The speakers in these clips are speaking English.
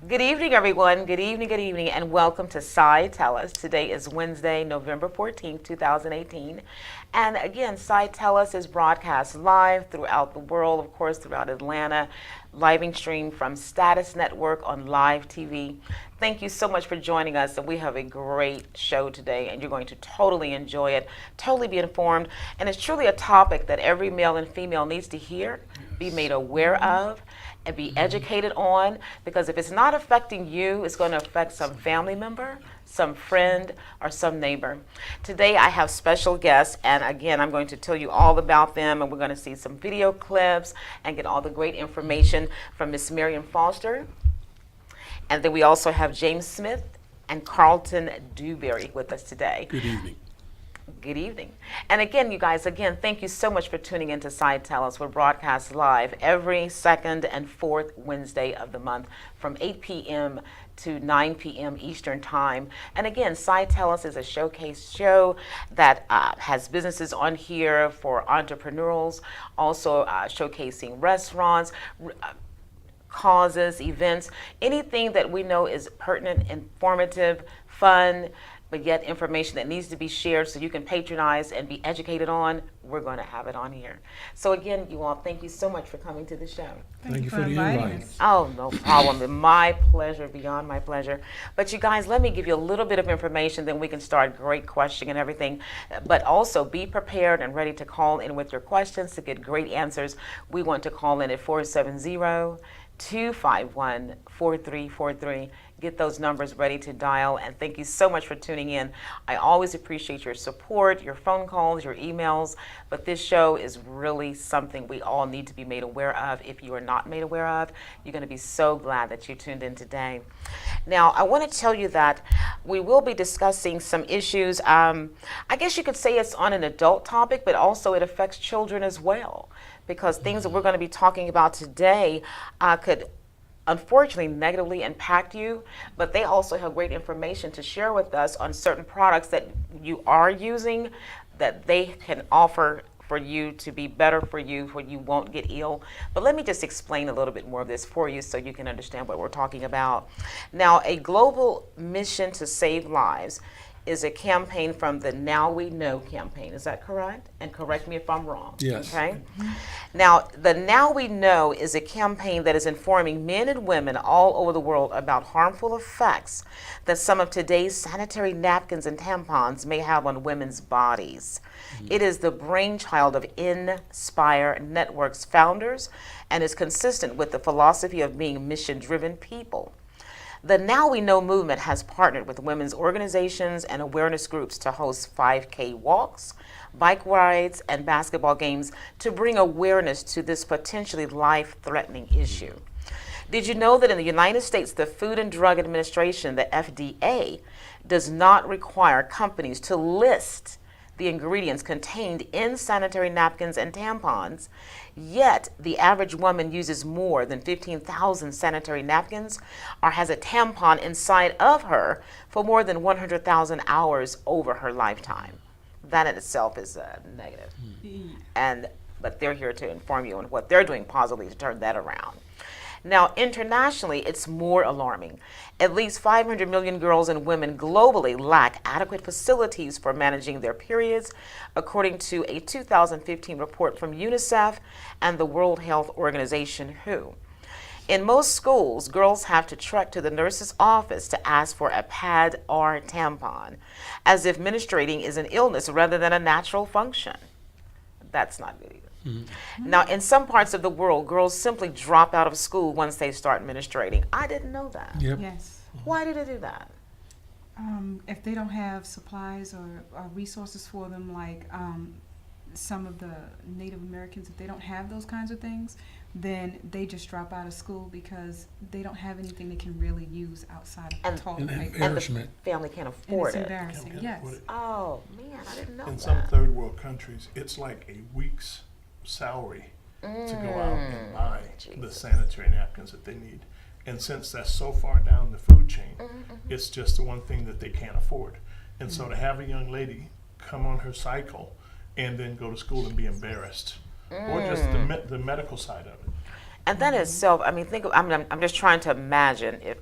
Good evening, everyone. Good evening, and welcome to Tell Us. Today is Wednesday, November 14th, 2018. And again, Tell Us is broadcast live throughout the world, of course, throughout Atlanta, living stream from Status Network on live TV. Thank you so much for joining us, and we have a great show today, and you're going to totally enjoy it, totally be informed, and it's truly a topic that every male and female needs to hear, be made aware of, and be educated on, because if it's not affecting you, it's going to affect some family member, some friend, or some neighbor. Today I have special guests, and again, I'm going to tell you all about them, and we're going to see some video clips and get all the great information from Miss Maryam Foster. And then we also have James Smith and Carlton Dewberry with us today. Good evening. Good evening. And again, you guys, thank you so much for tuning into Tell Us. We're broadcast live every second and fourth Wednesday of the month from 8 p.m. to 9 p.m. Eastern Time. And again, Tell Us is a showcase show that has businesses on here for entrepreneurs, also showcasing restaurants, causes, events, anything that we know is pertinent, informative, fun, but yet information that needs to be shared so you can patronize and be educated on, we're going to have it on here. So again, you all, thank you so much for coming to the show. Thank you for the invite. Oh, no problem. My pleasure, beyond my pleasure. But you guys, let me give you a little bit of information, then we can start great questioning and everything. But also be prepared and ready to call in with your questions to get great answers. We want to call in at 470-251-4343. Get those numbers ready to dial, and thank you so much for tuning in. I always appreciate your support, your phone calls, your emails, but this show is really something we all need to be made aware of. If you are not made aware of, you're going to be so glad that you tuned in today. Now, I want to tell you that we will be discussing some issues. I guess you could say it's on an adult topic, but also it affects children as well, because things that we're going to be talking about today could unfortunately negatively impact you, but they also have great information to share with us on certain products that you are using that they can offer for you to be better for you, where you won't get ill. But let me just explain a little bit more of this for you so you can understand what we're talking about. Now, a global mission to save lives is a campaign from the Now We Know campaign. Is that correct? And correct me if I'm wrong. Yes. Okay. Now, the Now We Know is a campaign that is informing men and women all over the world about harmful effects that some of today's sanitary napkins and tampons may have on women's bodies. It is the brainchild of Nspire Network's founders and is consistent with the philosophy of being mission-driven people. The Now We Know movement has partnered with women's organizations and awareness groups to host 5K walks, bike rides, and basketball games to bring awareness to this potentially life-threatening issue. Did you know that in the United States, the Food and Drug Administration, the FDA, does not require companies to list the ingredients contained in sanitary napkins and tampons, yet the average woman uses more than 15,000 sanitary napkins or has a tampon inside of her for more than 100,000 hours over her lifetime. That in itself is negative. But they're here to inform you on what they're doing positively to turn that around. Now, internationally, it's more alarming. At least 500 million girls and women globally lack adequate facilities for managing their periods, according to a 2015 report from UNICEF and the World Health Organization, WHO. In most schools, girls have to trek to the nurse's office to ask for a pad or tampon, as if menstruating is an illness rather than a natural function. That's not good either. Now, in some parts of the world, girls simply drop out of school once they start menstruating. I didn't know that. Yep. Yes. Why do they do that? If they don't have supplies or resources for them, like some of the Native Americans, if they don't have those kinds of things, then they just drop out of school because they don't have anything they can really use outside of toilet And paper. embarrassment. And the family can't And afford it's it. embarrassing, Can't yes. afford it. Oh, man, I didn't know In that. some third world countries, it's like a week's salary to go out and buy the Jesus. sanitary napkins that they need. And since that's so far down the food chain, it's just the one thing that they can't afford. And so to have a young lady come on her cycle and then go to school and be embarrassed, or just the medical side of it. And that itself, I mean, I'm just trying to imagine if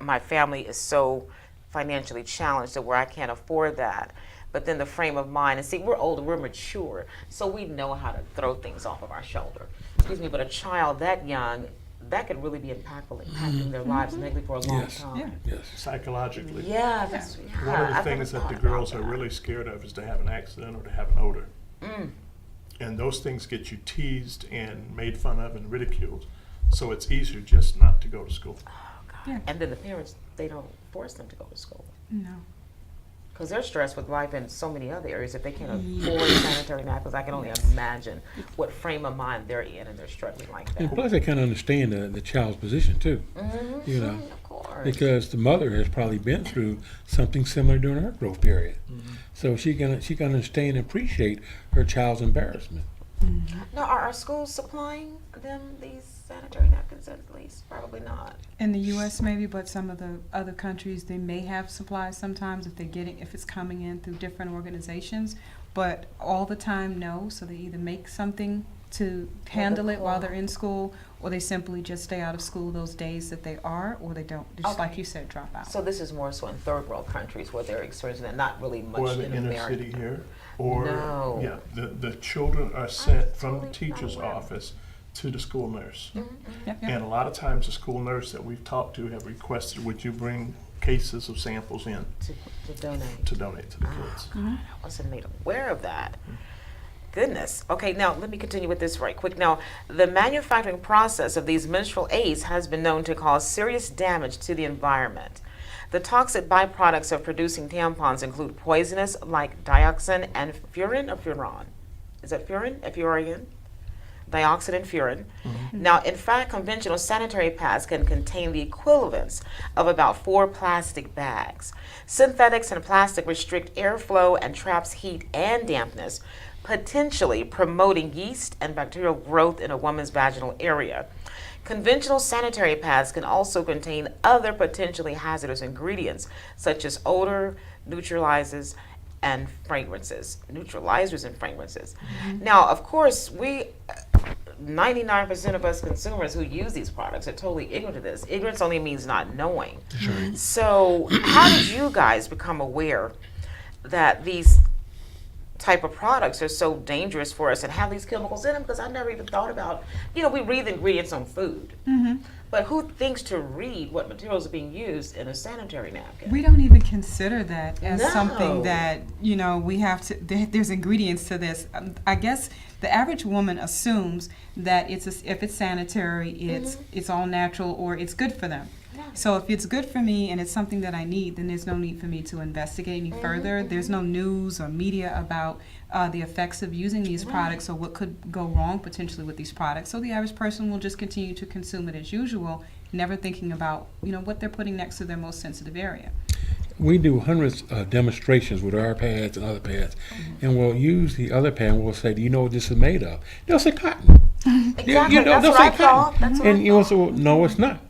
my family is so financially challenged to where I can't afford that. But then the frame of mind, and see, we're older, we're mature, so we know how to throw things off of our shoulder. Excuse me, but a child that young, that could really be impacting their lives negatively for a long Yes. time. Yeah. Yes. Psychologically. Yeah, One of the I've never things that thought the about girls are that. really scared of is to have an accident or to have an odor. And those things get you teased and made fun of and ridiculed. So it's easier just not to go to school. Oh, God. Yeah. And then the parents, they don't force them to go to school. No. Because they're stressed with life in so many other areas. If they can't afford sanitary napkins, I can only imagine what frame of mind they're in, and they're struggling like And that. plus, they kind of understand the child's position too, you know, Of course. because the mother has probably been through something similar during her growth period, so she can understand and appreciate her child's embarrassment. Now, are our schools supplying them these sanitary napkins at least? Probably not. In the U.S. maybe, but some of the other countries, they may have supplies sometimes if it's coming in through different organizations, but all the time, no. So they either make something to handle it while they're in school, or they simply just stay out of school those days that they are, or they don't, just like you said, drop out. So this is more so in third world countries where they're experiencing that, not really much Or the in inner America. city here. Or, No. yeah, the children are sent from the totally teacher's not aware. office to the school nurse. Yep, yep. And a lot of times the school nurse that we've talked to have requested, would you bring cases of samples in To donate. to donate to the kids? I wasn't made aware of that. Goodness. Okay, now let me continue with this right quick. Now, the manufacturing process of these menstrual aids has been known to cause serious damage to the environment. The toxic byproducts of producing tampons include poisonous like dioxin and furan or furon. Is that furan? F-U-R-A-N? Dioxin and furan. Now, in fact, conventional sanitary pads can contain the equivalents of about 4 plastic bags. Synthetics and plastic restrict airflow and traps heat and dampness, potentially promoting yeast and bacterial growth in a woman's vaginal area. Conventional sanitary pads can also contain other potentially hazardous ingredients, such as odor, neutralizers, and fragrances. Now, of course, 99% of us consumers who use these products are totally ignorant to this. Ignorance only means not knowing. So how did you guys become aware that these type of products are so dangerous for us and have these chemicals in them? Because I never even thought about, we read the ingredients on food. But who thinks to read what materials are being used in a sanitary napkin? We don't even consider that as No. something that, we have to, there's ingredients to this. I guess the average woman assumes that if it's sanitary, it's all natural or it's good for them. So if it's good for me and it's something that I need, then there's no need for me to investigate any further. There's no news or media about the effects of using these products or what could go wrong potentially with these products. So the average person will just continue to consume it as usual, never thinking about what they're putting next to their most sensitive area. we do hundreds of demonstrations with our pads and other pads, and we'll use the other pad and we'll say, do you know what this is made of? They'll say cotton. Exactly. You know, That's they'll what say I thought. cotton. That's what I And you will say, well, no, it's not.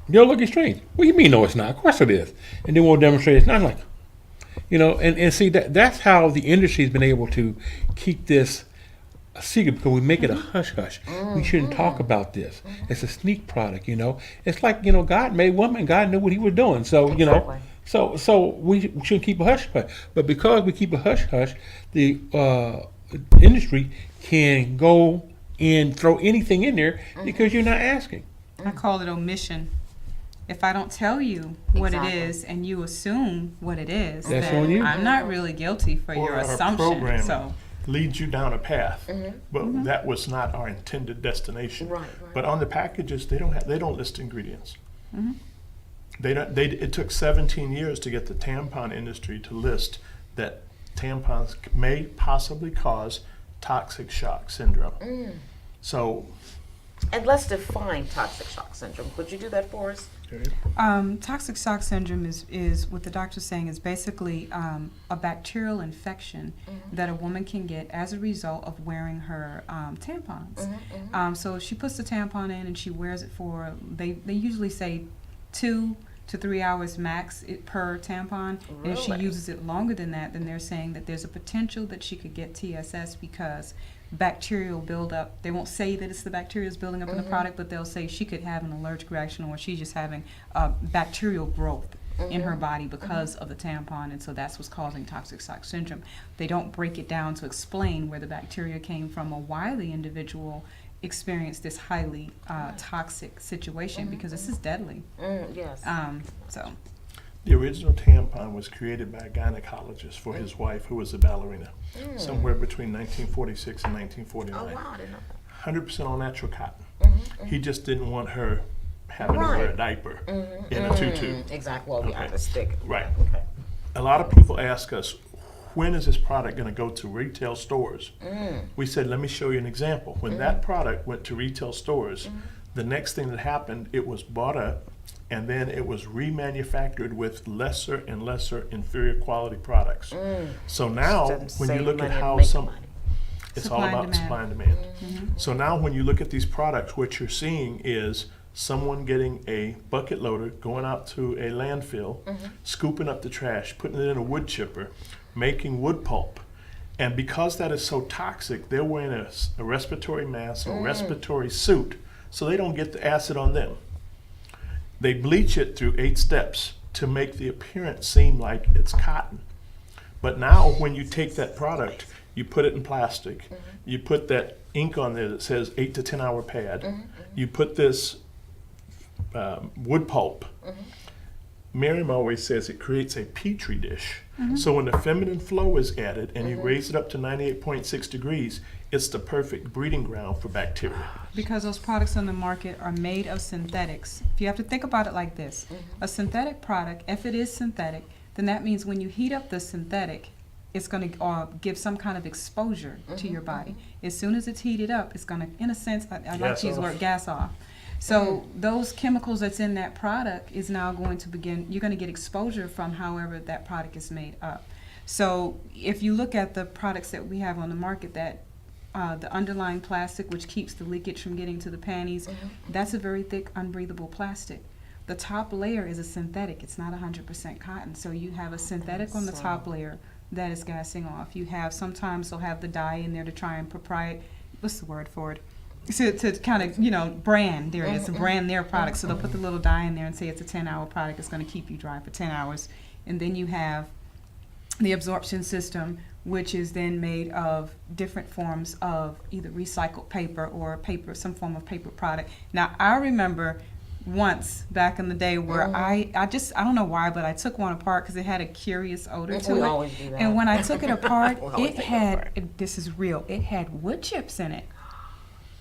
They'll look at you strange. What do you mean, no, it's not? Of course it is. And then we'll demonstrate it's not. Like, you know, and see, that's how the industry's been able to keep this a secret, because we make it a hush-hush. We shouldn't talk about this. It's a sneak product, you know. It's like, you know, God made woman. God knew what he was doing. So, you know, Exactly. so we shouldn't keep a hush-hush. But because we keep a hush-hush, the industry can go and throw anything in there because you're not asking. I call it omission. If I don't tell you what Exactly. it is and you assume what it is, That's then on you. I'm not really guilty for Or your our assumption. programming So leads you down a path, Mm-hmm. but that was not our intended destination. Right. But on the packages, they don't list ingredients. Mm-hmm. It took 17 years to get the tampon industry to list that tampons may possibly cause toxic shock syndrome. Mm. So, And let's define toxic shock syndrome. Could you do that for us? toxic shock syndrome is what the doctor's saying is basically a bacterial infection that a woman can get as a result of wearing her tampons. So if she puts the tampon in and she wears it for, they usually say 2 to 3 hours max per tampon. And if she Really? uses it longer than that, then they're saying that there's a potential that she could get TSS because bacterial buildup. They won't say that it's the bacteria is building up in the product, but they'll say she could have an allergic reaction or she's just having bacterial growth in her body because of the tampon, and so that's what's causing toxic shock syndrome. They don't break it down to explain where the bacteria came from or why the individual experienced this highly toxic situation because this is deadly. Yes. So the original tampon was created by a gynecologist for his wife, who was a ballerina, somewhere between 1946 and 1949. Oh, wow. I didn't know that. 100% all natural cotton. He just didn't want her having to wear a Right. diaper in a tutu. Exactly. Well, yeah, Okay. the stick. Right. Okay. A lot of people ask us, when is this product going to go to retail stores? We said, let me show you an example. When that product went to retail stores, the next thing that happened, it was bought up and then it was remanufactured with lesser and lesser inferior quality products. So now, Doesn't when you save look at money, how make some, money. it's Supply all and about demand. supply and demand. So now when you look at these products, what you're seeing is someone getting a bucket loader, going out to a landfill, scooping up the trash, putting it in a wood chipper, making wood pulp. And because that is so toxic, they're wearing a respiratory mask or respiratory suit so they don't get the acid on them. They bleach it through 8 steps to make the appearance seem like it's cotton. But now when you take that product, you put it in plastic, you put that ink on there that says 8 to 10 hour pad, you put this wood pulp. Maryam always says it creates a petri dish. So when the feminine flow is added and you raise it up to 98.6 degrees, it's the perfect breeding ground for bacteria. because those products on the market are made of synthetics. If you have to think about it like this, a synthetic product, if it is synthetic, then that means when you heat up the synthetic, it's going to give some kind of exposure to your body. As soon as it's heated up, it's going to, in a sense, I like Gas to use the off. word gas off. So those chemicals that's in that product is now going to begin, you're going to get exposure from however that product is made up. So if you look at the products that we have on the market, that the underlying plastic, which keeps the leakage from getting to the panties, that's a very thick, unbreathable plastic. The top layer is a synthetic. It's not 100% cotton. So you have a synthetic on the top layer that is gassing off. You have, sometimes they'll have the dye in there to try and what's the word for it? To kind of, you know, brand. There it is, to brand their product. So they'll put the little dye in there and say it's a 10-hour product. It's going to keep you dry for 10 hours. And then you have the absorption system, which is then made of different forms of either recycled paper or paper, some form of paper product. Now, I remember once back in the day where I don't know why, but I took one apart because it had a curious odor to We it. always do that. And when I took it apart, We always it take it had, apart. this is real, it had wood chips in it.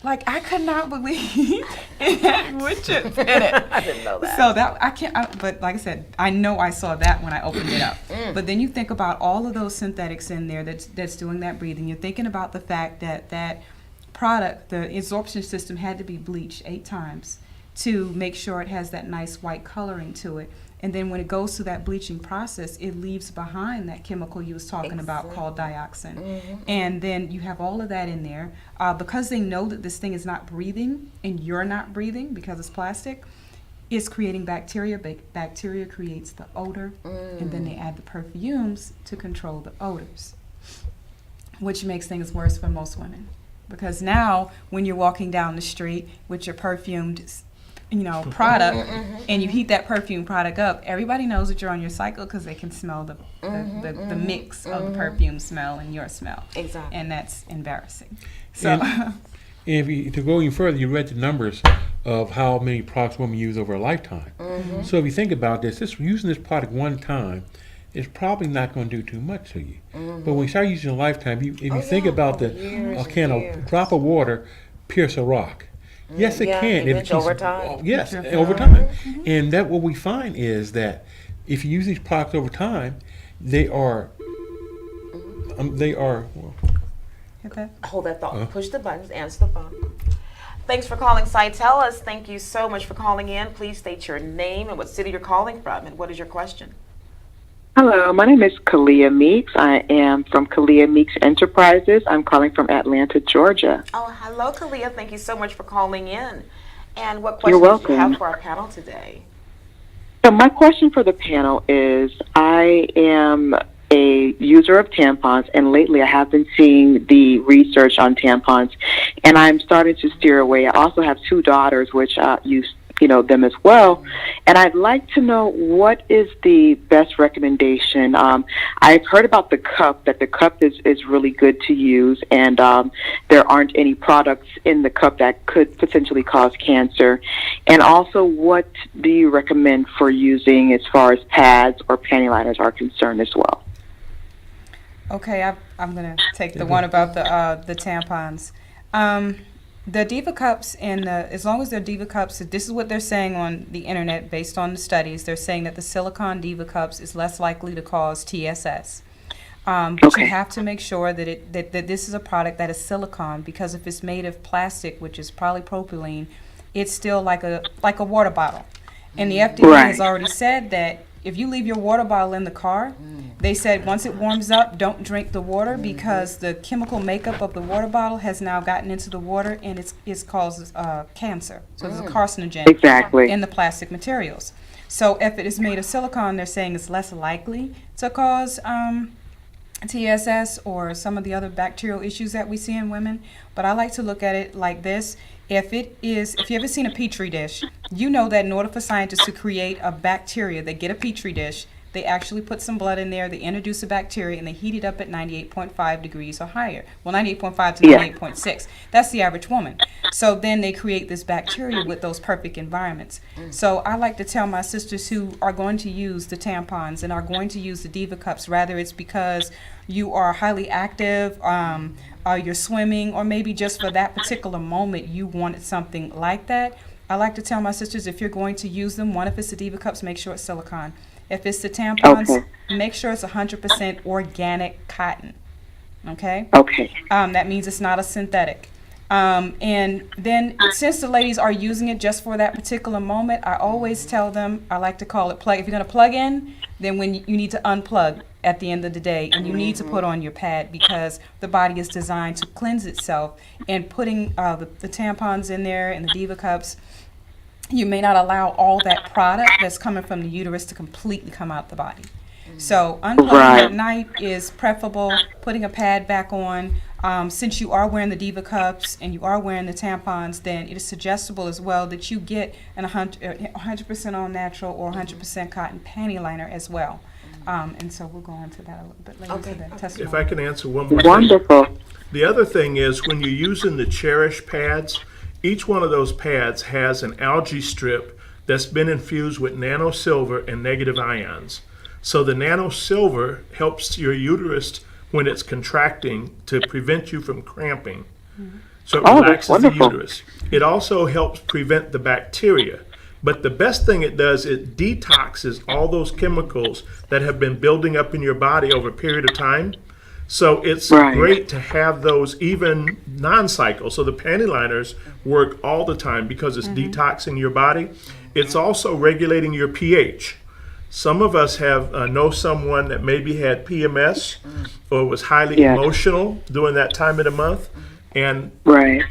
Like, I could not believe it had wood chips in it. I didn't know that. So that, but like I said, I know I saw that when I opened it up. But then you think about all of those synthetics in there that's doing that breathing. You're thinking about the fact that that product, the absorption system, had to be bleached 8 times to make sure it has that nice white coloring to it. And then when it goes through that bleaching process, it leaves behind that chemical you was talking about called dioxin. And then you have all of that in there. Because they know that this thing is not breathing and you're not breathing because it's plastic, it's creating bacteria. Bacteria creates the odor, and then they add the perfumes to control the odors, which makes things worse for most women. Because now, when you're walking down the street with your perfumed, product, and you heat that perfume product up, everybody knows that you're on your cycle because they can smell the mix of the perfume smell and your smell. Exactly. And that's embarrassing. So. And to go even further, you read the numbers of how many products women use over a lifetime. So if you think about this, using this product one time is probably not going to do too much to you. But when you start using a lifetime, if you think about a drop of water pierce a rock. Yes, it can. If over time. Yes, over time. And that what we find is that if you use these products over time, they are. Okay. Hold that thought. Push the buttons. Answer the phone. Thanks for calling Cytellus. Thank you so much for calling in. Please state your name and what city you're calling from, and what is your question? Hello, my name is Kalia Meeks. I am from Kalia Meeks Enterprises. I'm calling from Atlanta, Georgia. Oh, hello, Kalia. Thank you so much for calling in. And what questions You're welcome. do you have for our panel today? So my question for the panel is, I am a user of tampons, and lately I have been seeing the research on tampons, and I'm starting to steer away. I also have 2 daughters, which use them as well, and I'd like to know what is the best recommendation. I've heard about the cup, that the cup is really good to use, and there aren't any products in the cup that could potentially cause cancer. And also, what do you recommend for using as far as pads or panty liners are concerned as well? Okay, I'm going to take the one about the tampons. The Diva cups, as long as they're Diva cups, this is what they're saying on the internet based on the studies. They're saying that the silicone Diva cups is less likely to cause TSS. But you have to make sure that that this is a product that is silicone, because if it's made of plastic, which is polypropylene, it's still like a water bottle. And the FDA has already said that if you leave your water bottle in the car, they said once it warms up, don't drink the water, because the chemical makeup of the water bottle has now gotten into the water, and it causes cancer. So it's a carcinogen in the plastic materials. So if it is made of silicone, they're saying it's less likely to cause TSS or some of the other bacterial issues that we see in women. But I like to look at it like this. If you ever seen a Petri dish, you know that in order for scientists to create a bacteria, they get a Petri dish, they actually put some blood in there, they introduce a bacteria, and they heat it up at 98.5 degrees or higher. Well, 98.5 to 98.6. That's the average woman. So then they create this bacteria with those perfect environments. So I like to tell my sisters who are going to use the tampons and are going to use the Diva cups, rather it's because you are highly active, you're swimming, or maybe just for that particular moment you wanted something like that. I like to tell my sisters, if you're going to use them, if it's the Diva cups, make sure it's silicone. If it's the tampons, make sure it's 100% organic cotton. Okay? That means it's not a synthetic. And then since the ladies are using it just for that particular moment, I always tell them, I like to call it plug. If you're going to plug in, then when you need to unplug at the end of the day, and you need to put on your pad, because the body is designed to cleanse itself. And putting the tampons in there and the Diva cups, you may not allow all that product that's coming from the uterus to completely come out the body. So unplugging at night is preferable. Putting a pad back on, since you are wearing the Diva cups and you are wearing the tampons, then it is suggestible as well that you get an 100% all natural or 100% cotton panty liner as well. And so we'll go on to that a little bit later. To that testimony. If I can answer one more thing. The other thing is, when you're using the Cherish pads, each one of those pads has an algae strip that's been infused with nanosilver and negative ions. So the nanosilver helps your uterus when it's contracting to prevent you from cramping. So it relaxes the uterus. It also helps prevent the bacteria. But the best thing it does, it detoxes all those chemicals that have been building up in your body over a period of time. So it's great to have those even non-cycle. So the panty liners work all the time because it's detoxing your body. It's also regulating your pH. Some of us have know someone that maybe had PMS or was highly Yes. emotional during that time of the month, and Right.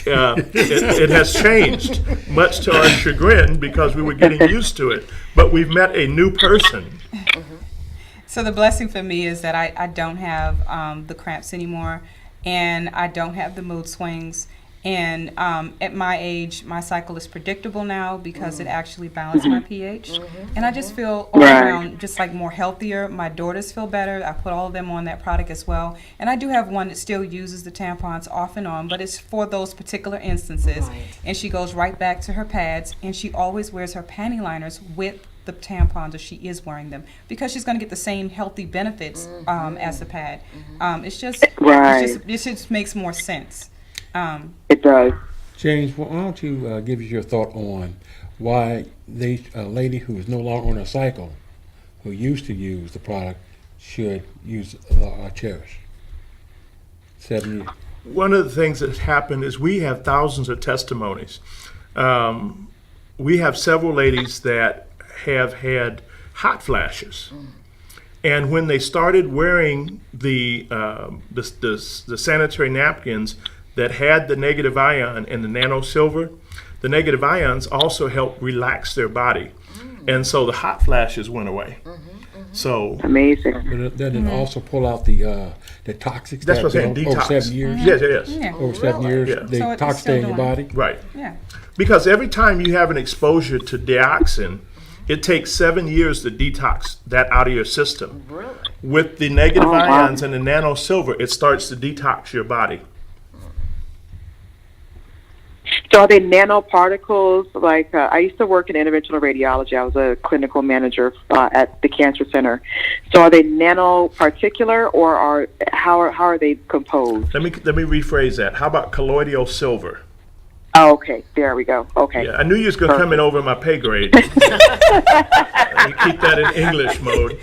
it has changed, much to our chagrin, because we were getting used to it. But we've met a new person. So the blessing for me is that I don't have the cramps anymore, and I don't have the mood swings. And at my age, my cycle is predictable now because it actually balanced my pH. And I just feel all Right. around just like more healthier. My daughters feel better. I put all of them on that product as well. And I do have one that still uses the tampons off and on, but it's for those particular instances. Right. And she goes right back to her pads, and she always wears her panty liners with the tampons if she is wearing them, because she's going to get the same healthy benefits as the pad. It's just, Right. it just makes more sense. It does. James, why don't you give us your thought on why a lady who is no longer on a cycle, who used to use the product, should use Cherish? 7 years. One of the things that's happened is we have thousands of testimonies. We have several ladies that have had hot flashes. And when they started wearing the sanitary napkins that had the negative ion and the nano silver, the negative ions also helped relax their body. And so the hot flashes went away. So Amazing. But then it also pull out the toxics that's that what I'm saying, over detox. 7 years. Yes, it is. Yeah. Over 7 years, Really? the So it's toxins still stay in your doing body. Right. Yeah. Because every time you have an exposure to dioxin, it takes 7 years to detox that out of your system. Really? With the negative Oh, wow. ions and the nano silver, it starts to detox your body. So are they nanoparticles? Like I used to work in interventional radiology. I was a clinical manager at the cancer center. So are they nanoparticular, or how are they composed? Let me rephrase that. How about colloidal silver? Oh, okay, there we go. Okay. Yeah, I knew you was gonna come in over my pay grade. Let me keep that in English mode.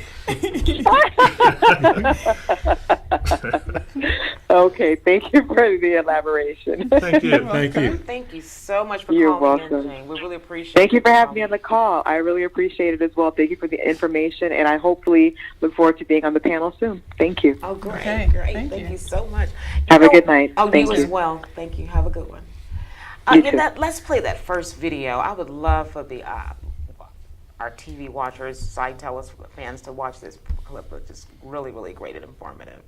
Okay, thank you for the elaboration. Thank you. Thank you. Thank you so much for You're calling welcome. in, Jane. We really appreciate Thank you for having me calling. on the call. I really appreciate it as well. Thank you for the information, and I hopefully look forward to being on the panel soon. Thank you. Oh, great, Okay, great. thank Thank you. you so much. Have a know- good night. Oh, Thank you as you. well. Thank you. Have a good one. You too. Let's play that first video. I would love for the our TV watchers, side tellers, fans to watch this clip. It's just really, really great and informative.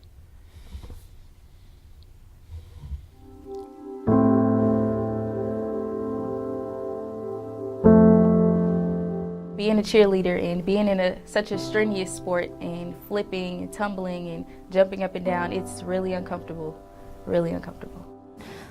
Being a cheerleader and being in such a strenuous sport and flipping and tumbling and jumping up and down, it's really uncomfortable, really uncomfortable.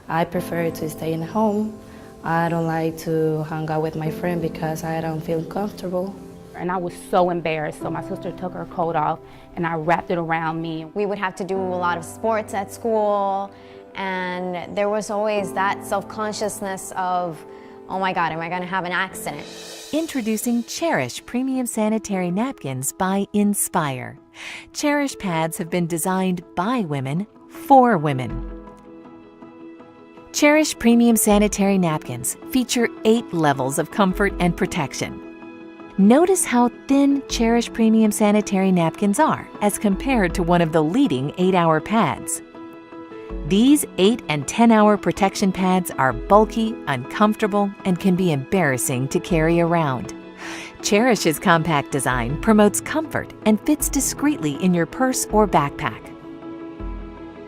I prefer to stay in home. I don't like to hang out with my friend because I don't feel comfortable. And I was so embarrassed, so my sister took her coat off and I wrapped it around me. We would have to do a lot of sports at school, and there was always that self-consciousness of, oh my God, am I gonna have an accident? Introducing Cherish Premium Sanitary Napkins by Nspire. Cherish pads have been designed by women for women. Cherish Premium Sanitary Napkins feature 8 levels of comfort and protection. Notice how thin Cherish Premium Sanitary Napkins are as compared to one of the leading 8-hour pads. These 8 and 10-hour protection pads are bulky, uncomfortable, and can be embarrassing to carry around. Cherish's compact design promotes comfort and fits discreetly in your purse or backpack.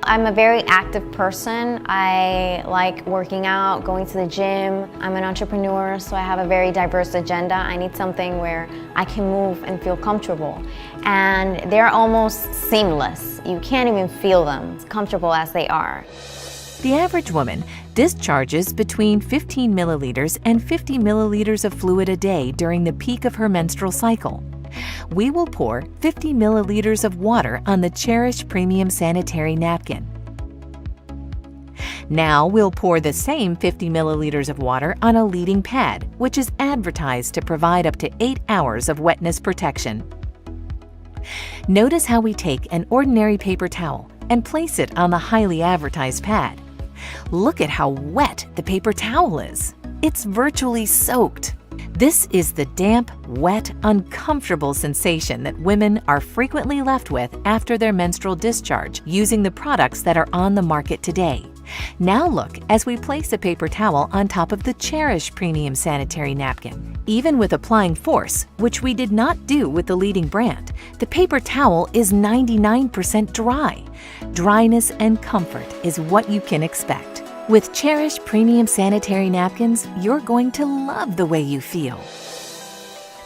I'm a very active person. I like working out, going to the gym. I'm an entrepreneur, so I have a very diverse agenda. I need something where I can move and feel comfortable. And they're almost seamless. You can't even feel them, as comfortable as they are. The average woman discharges between 15 milliliters and 50 milliliters of fluid a day during the peak of her menstrual cycle. We will pour 50 milliliters of water on the Cherish Premium Sanitary Napkin. Now we'll pour the same 50 milliliters of water on a leading pad, which is advertised to provide up to 8 hours of wetness protection. Notice how we take an ordinary paper towel and place it on the highly advertised pad. Look at how wet the paper towel is. It's virtually soaked. This is the damp, wet, uncomfortable sensation that women are frequently left with after their menstrual discharge using the products that are on the market today. Now look as we place a paper towel on top of the Cherish Premium Sanitary Napkin. Even with applying force, which we did not do with the leading brand, the paper towel is 99% dry. Dryness and comfort is what you can expect. With Cherish Premium Sanitary Napkins, you're going to love the way you feel.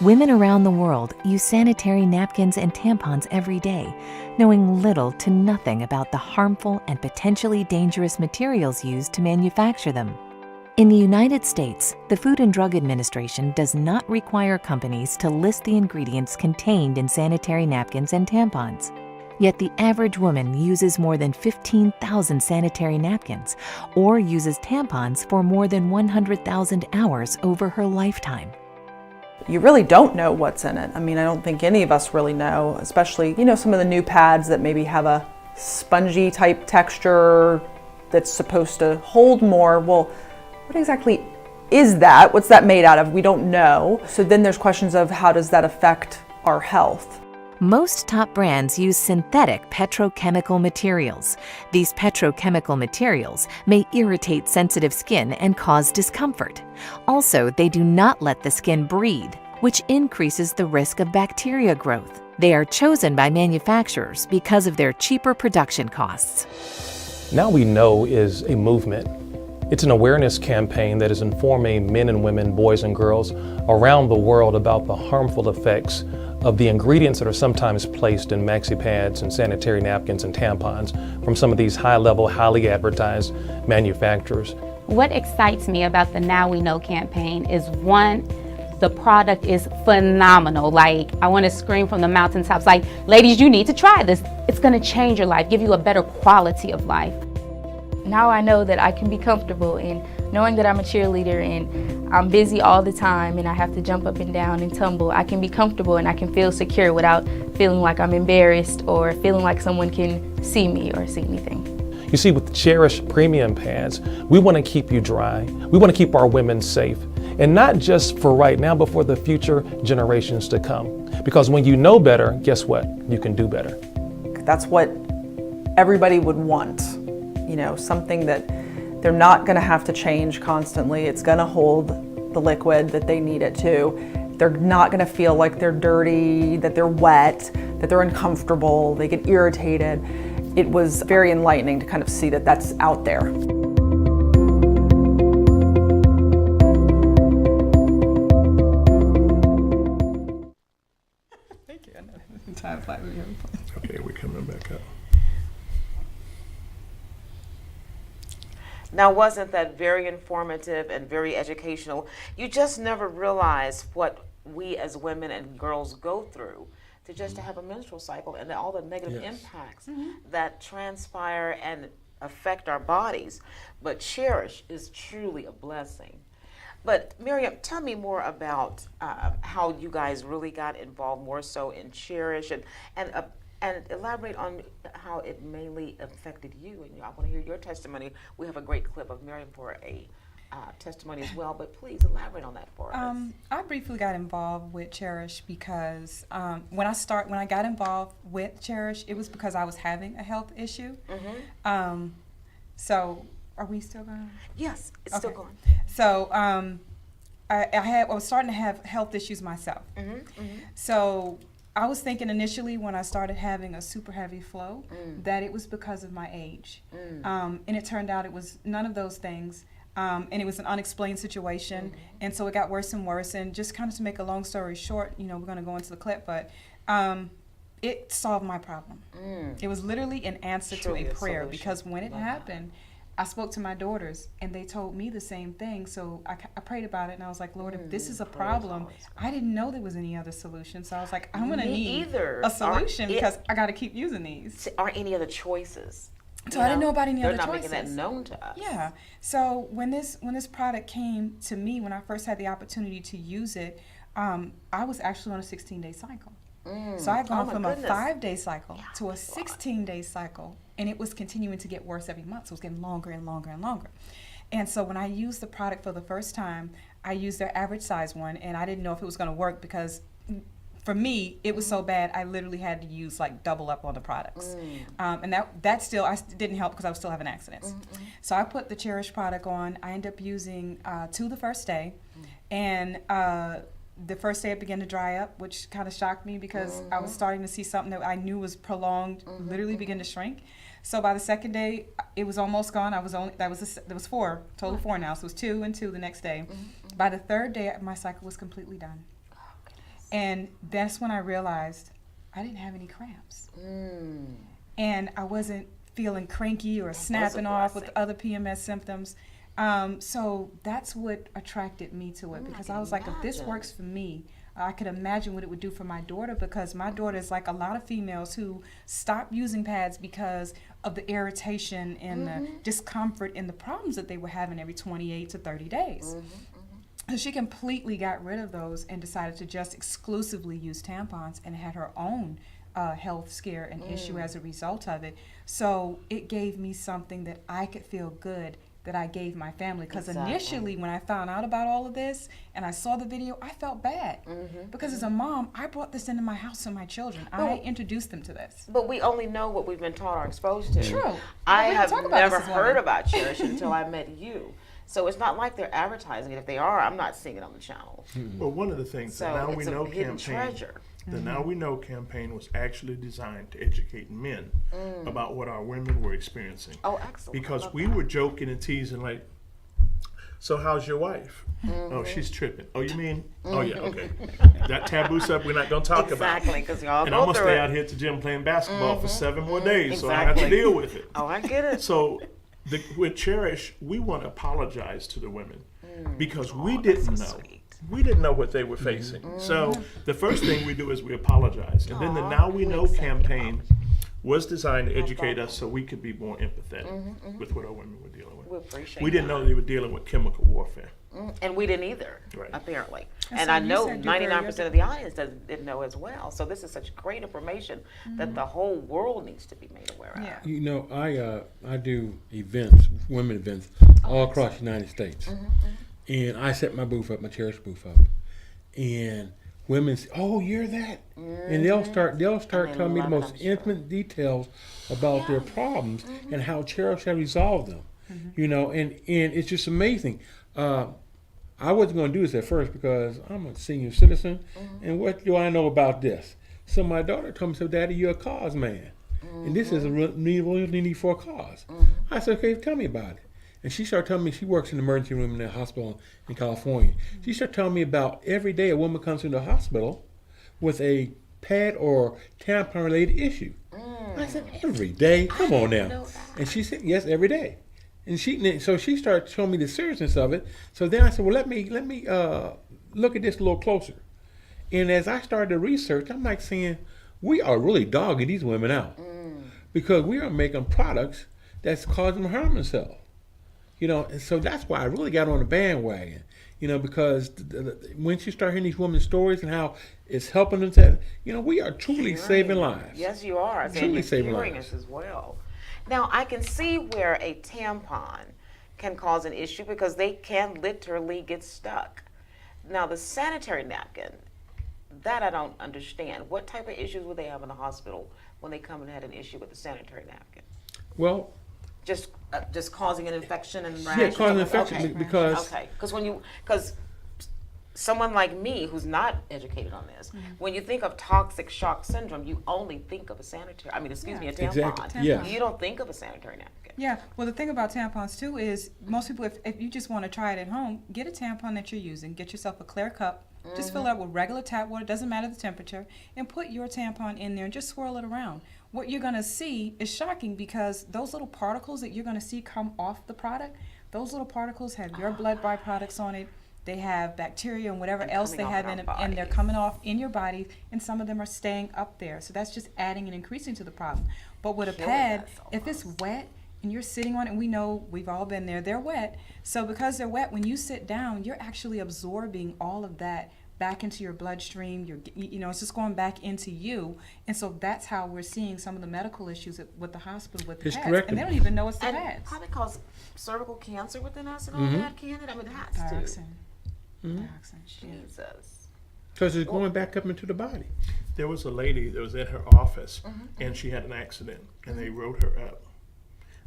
Women around the world use sanitary napkins and tampons every day, knowing little to nothing about the harmful and potentially dangerous materials used to manufacture them. In the United States, the Food and Drug Administration does not require companies to list the ingredients contained in sanitary napkins and tampons. Yet the average woman uses more than 15,000 sanitary napkins or uses tampons for more than 100,000 hours over her lifetime. You really don't know what's in it. I mean, I don't think any of us really know, especially, some of the new pads that maybe have a spongy type texture that's supposed to hold more. Well, what exactly is that? What's that made out of? We don't know. So then there's questions of how does that affect our health? Most top brands use synthetic petrochemical materials. These petrochemical materials may irritate sensitive skin and cause discomfort. Also, they do not let the skin breathe, which increases the risk of bacteria growth. They are chosen by manufacturers because of their cheaper production costs. Now We Know is a movement. It's an awareness campaign that is informing men and women, boys and girls around the world about the harmful effects of the ingredients that are sometimes placed in maxi pads and sanitary napkins and tampons from some of these high-level, highly advertised manufacturers. What excites me about the Now We Know campaign is, one, the product is phenomenal. Like, I want to scream from the mountaintops, like, ladies, you need to try this. It's going to change your life, give you a better quality of life. Now I know that I can be comfortable in knowing that I'm a cheerleader and I'm busy all the time and I have to jump up and down and tumble. I can be comfortable and I can feel secure without feeling like I'm embarrassed or feeling like someone can see me or see anything. You see, with Cherish Premium pads, we want to keep you dry. We want to keep our women safe. And not just for right now, but for the future generations to come. Because when you know better, guess what? You can do better. That's what everybody would want. Something that they're not going to have to change constantly. It's going to hold the liquid that they need it to. They're not going to feel like they're dirty, that they're wet, that they're uncomfortable, they get irritated. It was very enlightening to kind of see that that's out there. Thank you. Okay, we're coming back up. Now, wasn't that very informative and very educational? You just never realize what we as women and girls go through to have a menstrual cycle and all the negative impacts that transpire and affect our bodies. But Cherish is truly a blessing. But Maryam, tell me more about how you guys really got involved more so in Cherish and elaborate on how it mainly affected you. And I want to hear your testimony. We have a great clip of Maryam for a testimony as well, but please elaborate on that for us. I briefly got involved with Cherish because when I got involved with Cherish, it was because I was having a health issue. So, are we still going? Yes, it's still going. So, I was starting to have health issues myself. So, I was thinking initially when I started having a super heavy flow that it was because of my age. And it turned out it was none of those things. And it was an unexplained situation. And so it got worse and worse. And just kind of to make a long story short, we're going to go into the clip, but it solved my problem. It was literally an answer to a prayer because when it happened, I spoke to my daughters and they told me the same thing. So I prayed about it and I was like, Lord, if this is a problem, I didn't know there was any other solution. So I was like, I'm going to need a solution because I got to keep using these. Are any other choices? So I didn't know about any other choices. They're not making that known to us. Yeah. So when this product came to me, when I first had the opportunity to use it, I was actually on a 16-day cycle. So I had gone from a 5-day cycle to a 16-day cycle, and it was continuing to get worse every month. So it was getting longer and longer and longer. And so when I used the product for the first time, I used their average size one, and I didn't know if it was going to work because for me, it was so bad, I literally had to use like double up on the products. And that still, didn't help because I was still having accidents. So I put the Cherish product on. I ended up using 2 the first day. And the first day it began to dry up, which kind of shocked me because I was starting to see something that I knew was prolonged, literally begin to shrink. So by the second day, it was almost gone. There was 4, total 4 now. So it was 2 and 2 the next day. By the third day, my cycle was completely done. And that's when I realized I didn't have any cramps. And I wasn't feeling cranky or snapping off with other PMS symptoms. So that's what attracted me to it, because I was like, if this works for me, I could imagine what it would do for my daughter, because my daughter is like a lot of females who stop using pads because of the irritation and the discomfort and the problems that they were having every 28 to 30 days. So she completely got rid of those and decided to just exclusively use tampons, and had her own health scare and issue as a result of it. So it gave me something that I could feel good that I gave my family, because initially when I found out about all of this and I saw the video, I felt bad because as a mom, I brought this into my house and my children. I introduced them to this. But we only know what we've been taught or exposed to. True. I have never heard about Cherish until I met you. So it's not like they're advertising it. If they are, I'm not seeing it on the channel. Well, one of the things, So the Now it's We a Know hidden campaign, treasure. the Now We Know campaign was actually designed to educate men about what our women were experiencing. Oh, excellent. Because we were joking and teasing like, so how's your wife? Oh, she's tripping. Oh, you mean? Oh, yeah, okay. That taboo stuff we're not going to talk about. Exactly, because y'all And I'm go going to through stay it. out here at the gym playing basketball for 7 more days, so I have to deal with it. Oh, I get it. So with Cherish, we want to apologize to the women because we didn't know. We didn't know what they were facing. So the first thing we do is we apologize. And then the Now We Know campaign was designed to educate us so we could be more empathetic with what our women were dealing with. We appreciate We didn't that. know they were dealing with chemical warfare. And we didn't either, Right. apparently. And And so I you know said Dewberry, 99% of the audience didn't know as well. So this is such great information that the whole world needs to be made aware of. Yeah. You know, I do events, women events, all across the United States. And I set my booth up, my Cherish booth up. And women say, "Oh, you're that," and they'll start telling me the love it, most I'm sure. intimate details about their problems and how Cherish have resolved them. You know, and it's just amazing. I wasn't going to do this at first because I'm a senior citizen, and what do I know about this? So my daughter told me, "So, Daddy, you're a cause man, and this is a real need for a cause." I said, "Okay, tell me about it." And she started telling me, she works in the emergency room in a hospital in California. She started telling me about every day a woman comes into the hospital with a pad or tampon related issue. I said, every day? Come on now. And she said, yes, every day. And so she started showing me the seriousness of it. So then I said, well, let me look at this a little closer. And as I started to research, I'm like saying, we are really dogging these women out because we are making products that's causing them to harm themselves. You know, and so that's why I really got on the bandwagon, you know, because once you start hearing these women's stories and how it's helping them to, you know, we are truly saving lives. Yes, you are. And Truly you're saving curing lives. us as well. Now, I can see where a tampon can cause an issue because they can literally get stuck. Now, the sanitary napkin, that I don't understand. What type of issues would they have in the hospital when they come and had an issue with the sanitary napkin? Well, Just causing an infection and rash? yeah, causing or something? infection Okay. because Okay, because someone like me who's not educated on this, when you think of toxic shock syndrome, you only think of a sanitary, a tampon. Exactly, yes. You don't think of a sanitary napkin. Yeah, well, the thing about tampons too is most people, if you just want to try it at home, get a tampon that you're using, get yourself a clear cup, just fill it up with regular tap water, doesn't matter the temperature, and put your tampon in there and just swirl it around. What you're going to see is shocking because those little particles that you're going to see come off the product, those little particles have your blood byproducts on it. They have bacteria and whatever else they have in it, and they're coming off in your body, and some of them are staying up there. So that's just adding and increasing to the problem. But with a pad, if it's wet and you're sitting on it, and we know we've all been there, they're wet. So because they're wet, when you sit down, you're actually absorbing all of that back into your bloodstream. It's just going back into you. And so that's how we're seeing some of the medical issues with the hospital with the pads. And they don't even know it's the and pads. probably cause cervical cancer within us and all that, can it? I mean, it has to. Jesus. Because it's going back up into the body. There was a lady that was at her office, and she had an accident, and they wrote her up.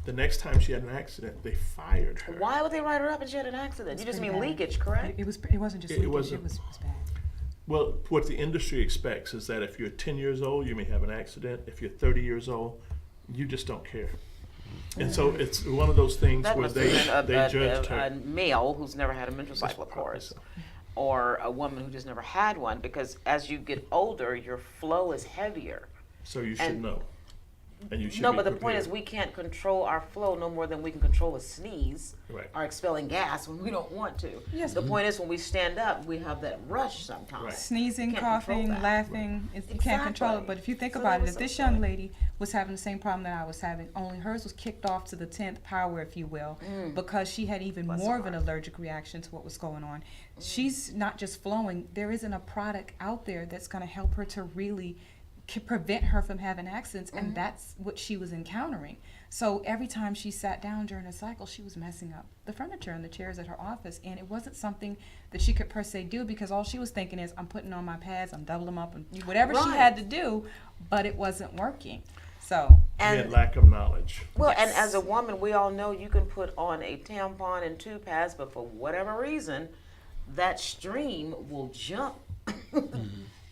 The next time she had an accident, they fired her. Why would they write her up and she had an accident? You just mean leakage, correct? It wasn't just leakage. It was bad. Well, what the industry expects is that if you're 10 years old, you may have an accident. If you're 30 years old, you just don't care. And so it's one of those things That where must they have been judged her. a male who's never had a menstrual cycle, of course, or a woman who just never had one, because as you get older, your flow is heavier. So you should know. And you should No, be but the prepared. point is we can't control our flow no more than we can control a sneeze Right. or expelling gas when we don't want to. Yes. The point is when we stand up, we have that rush sometimes. Right. Sneezing, Can't control coughing, that. laughing, you can't control Exactly. it. But if you think So about that it, was if this so young funny. lady was having the same problem that I was having, only hers was kicked off to the 10th power, if you will, because she had even more of an allergic reaction to what was going on. She's not just flowing. There isn't a product out there that's going to help her to really prevent her from having accidents, and that's what she was encountering. So every time she sat down during her cycle, she was messing up the furniture and the chairs at her office, and it wasn't something that she could per se do, because all she was thinking is, I'm putting on my pads, I'm doubling them up, and whatever she had to do, but it wasn't working. So And lack of knowledge. Well, and as a woman, we all know you can put on a tampon and 2 pads, but for whatever reason, that stream will jump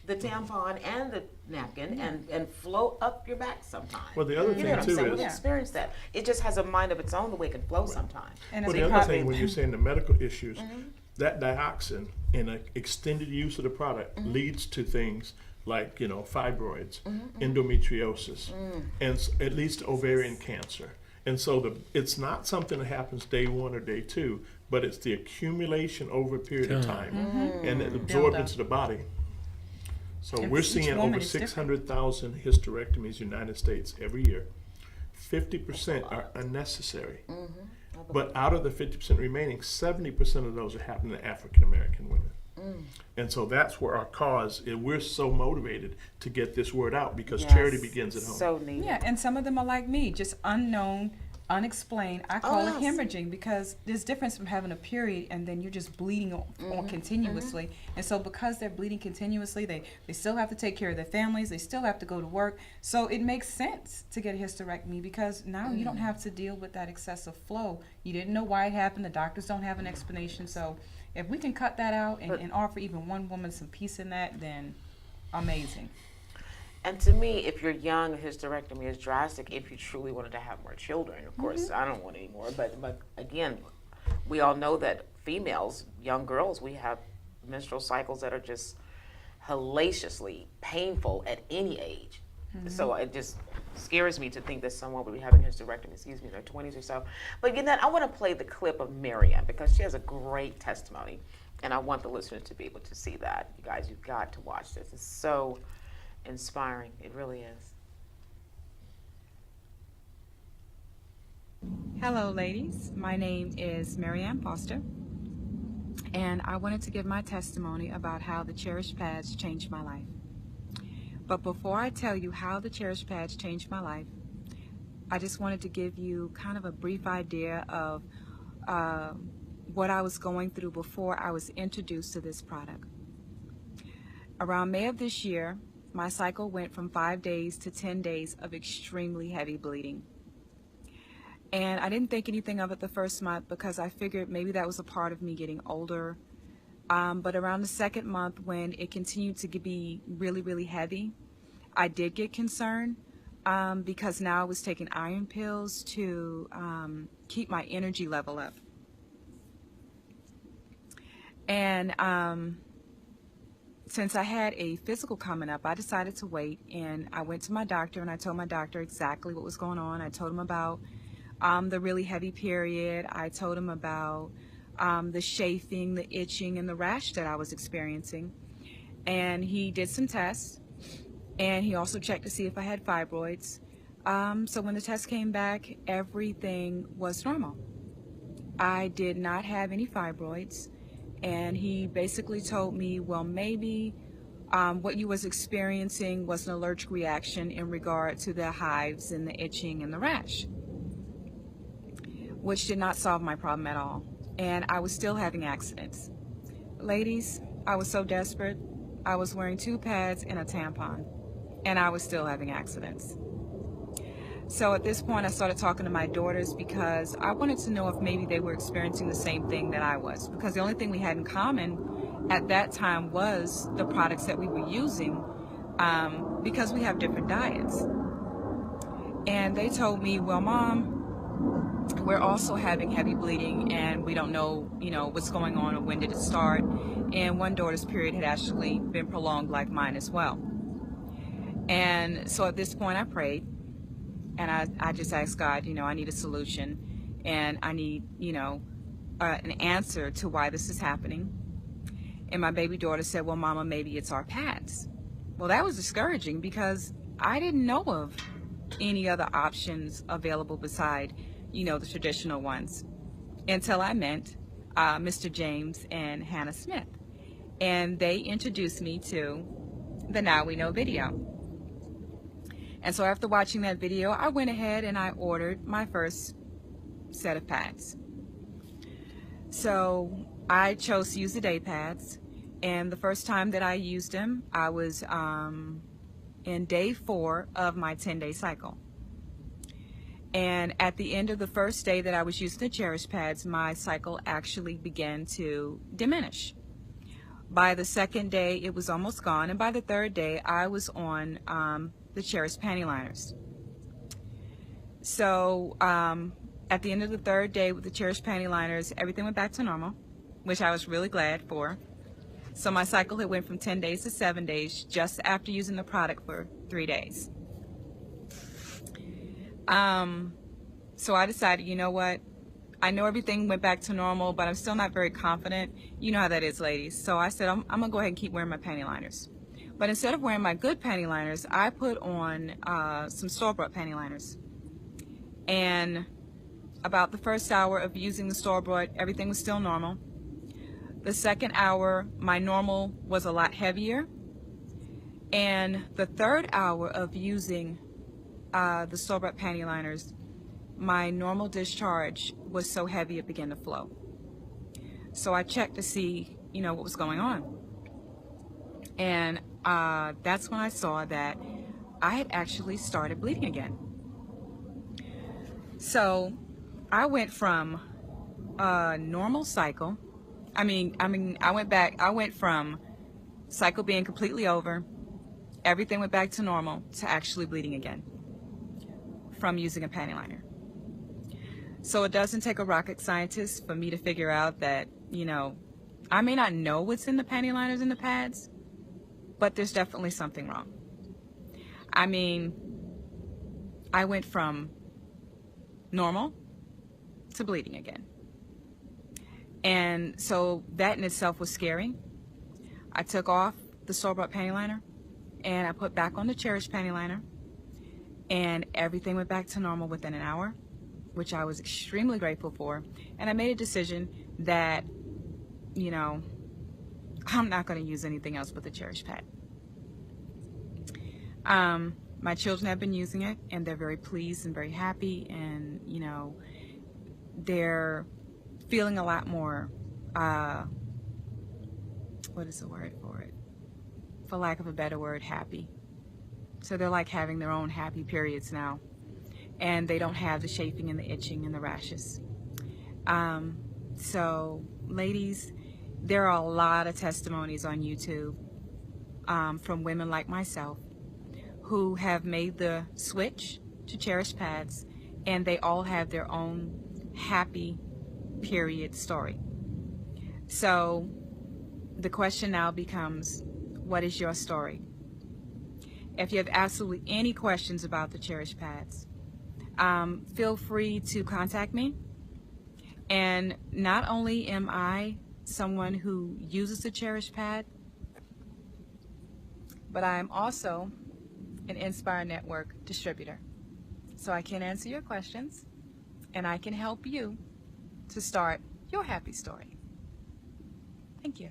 the tampon and the napkin and flow up your back sometimes. Well, the other You know thing what I'm too saying? is We've experienced that. It just has a mind of its own the way it can flow sometimes. And Well, as the we other probably- thing, when you're saying the medical issues, that dioxin in an extended use of the product leads to things like, fibroids, endometriosis, and it leads to ovarian cancer. And so it's not something that happens day 1 or day 2, but it's the accumulation over a period of time and it absorbs into the body. So And we're each seeing woman over is different. 600,000 hysterectomies in the United States every year. 50% are unnecessary. But out of the 50% remaining, 70% of those are happening to African American women. And so that's where our cause is. We're so motivated to get this word out because charity begins at home. So neat. Yeah, and some of them are like me, just unknown, unexplained. I call it yes. hemorrhaging, because there's difference from having a period and then you're just bleeding on continuously. And so because they're bleeding continuously, they still have to take care of their families, they still have to go to work. So it makes sense to get a hysterectomy, because now you don't have to deal with that excessive flow. You didn't know why it happened, the doctors don't have an explanation. So if we can cut that out and offer even one woman some peace in that, then amazing. And to me, if you're young, a hysterectomy is drastic if you truly wanted to have more children. Of course, I don't want any more. But again, we all know that females, young girls, we have menstrual cycles that are just hellaciously painful at any age. So it just scares me to think that someone would be having hysterectomy, in their 20s or so. But again, I want to play the clip of Maryam because she has a great testimony. And I want the listeners to be able to see that. You guys, you've got to watch this. It's so inspiring. It really is. Hello, ladies. My name is Maryam Foster, and I wanted to give my testimony about how the Cherished Pads changed my life. But before I tell you how the Cherished Pads changed my life, I just wanted to give you kind of a brief idea of what I was going through before I was introduced to this product. Around May of this year, my cycle went from 5 days to 10 days of extremely heavy bleeding. And I didn't think anything of it the first month because I figured maybe that was a part of me getting older. But around the second month, when it continued to be really, really heavy, I did get concerned because now I was taking iron pills to keep my energy level up. And since I had a physical coming up, I decided to wait, and I went to my doctor and I told my doctor exactly what was going on. I told him about the really heavy period. I told him about the chafing, the itching, and the rash that I was experiencing. And he did some tests, and he also checked to see if I had fibroids. So when the test came back, everything was normal. I did not have any fibroids, and he basically told me, well, maybe what you was experiencing was an allergic reaction in regard to the hives and the itching and the rash, which did not solve my problem at all. And I was still having accidents. Ladies, I was so desperate. I was wearing 2 pads and a tampon, and I was still having accidents. So at this point, I started talking to my daughters because I wanted to know if maybe they were experiencing the same thing that I was, because the only thing we had in common at that time was the products that we were using, because we have different diets. And they told me, well, Mom, we're also having heavy bleeding, and we don't know, what's going on or when did it start. And one daughter's period had actually been prolonged like mine as well. And so at this point I prayed, and I just asked God, I need a solution, and I need, an answer to why this is happening. And my baby daughter said, well, Mama, maybe it's our pads. Well, that was discouraging because I didn't know of any other options available beside the traditional ones, until I met Mr. James and Hannah Smith, and they introduced me to the Now We Know video. And so after watching that video, I went ahead and I ordered my first set of pads. So I chose to use the day pads, and the first time that I used them, I was in day 4 of my 10-day cycle. And at the end of the first day that I was using the Cherish pads, my cycle actually began to diminish. By the second day, it was almost gone, and by the third day, I was on the Cherish panty liners. So at the end of the third day with the Cherish panty liners, everything went back to normal, which I was really glad for. So my cycle had went from 10 days to 7 days just after using the product for 3 days. So I decided, you know what? I know everything went back to normal, but I'm still not very confident. You know how that is, ladies. So I said, I'm gonna go ahead and keep wearing my panty liners. But instead of wearing my good panty liners, I put on some store-bought panty liners. And about the first hour of using the store-bought, everything was still normal. The second hour, my normal was a lot heavier. And the third hour of using the store-bought panty liners, my normal discharge was so heavy it began to flow. So I checked to see, what was going on. And that's when I saw that I had actually started bleeding again. So I went from a normal cycle. I went from cycle being completely over, everything went back to normal, to actually bleeding again from using a panty liner. So it doesn't take a rocket scientist for me to figure out that, I may not know what's in the panty liners and the pads, but there's definitely something wrong. I went from normal to bleeding again. And so that in itself was scary. I took off the store-bought panty liner and I put back on the Cherish panty liner, and everything went back to normal within an hour, which I was extremely grateful for. And I made a decision that, I'm not going to use anything else but the Cherish pad. My children have been using it, and they're very pleased and very happy, and they're feeling a lot more, what is the word for it? For lack of a better word, happy. So they're like having their own happy periods now, and they don't have the chafing and the itching and the rashes. So ladies, there are a lot of testimonies on YouTube from women like myself who have made the switch to Cherish pads, and they all have their own happy period story. So the question now becomes, what is your story? If you have absolutely any questions about the Cherish pads, feel free to contact me. And not only am I someone who uses the Cherish pad, but I am also an Nspire Network distributor. So I can answer your questions, and I can help you to start your happy story. Thank you.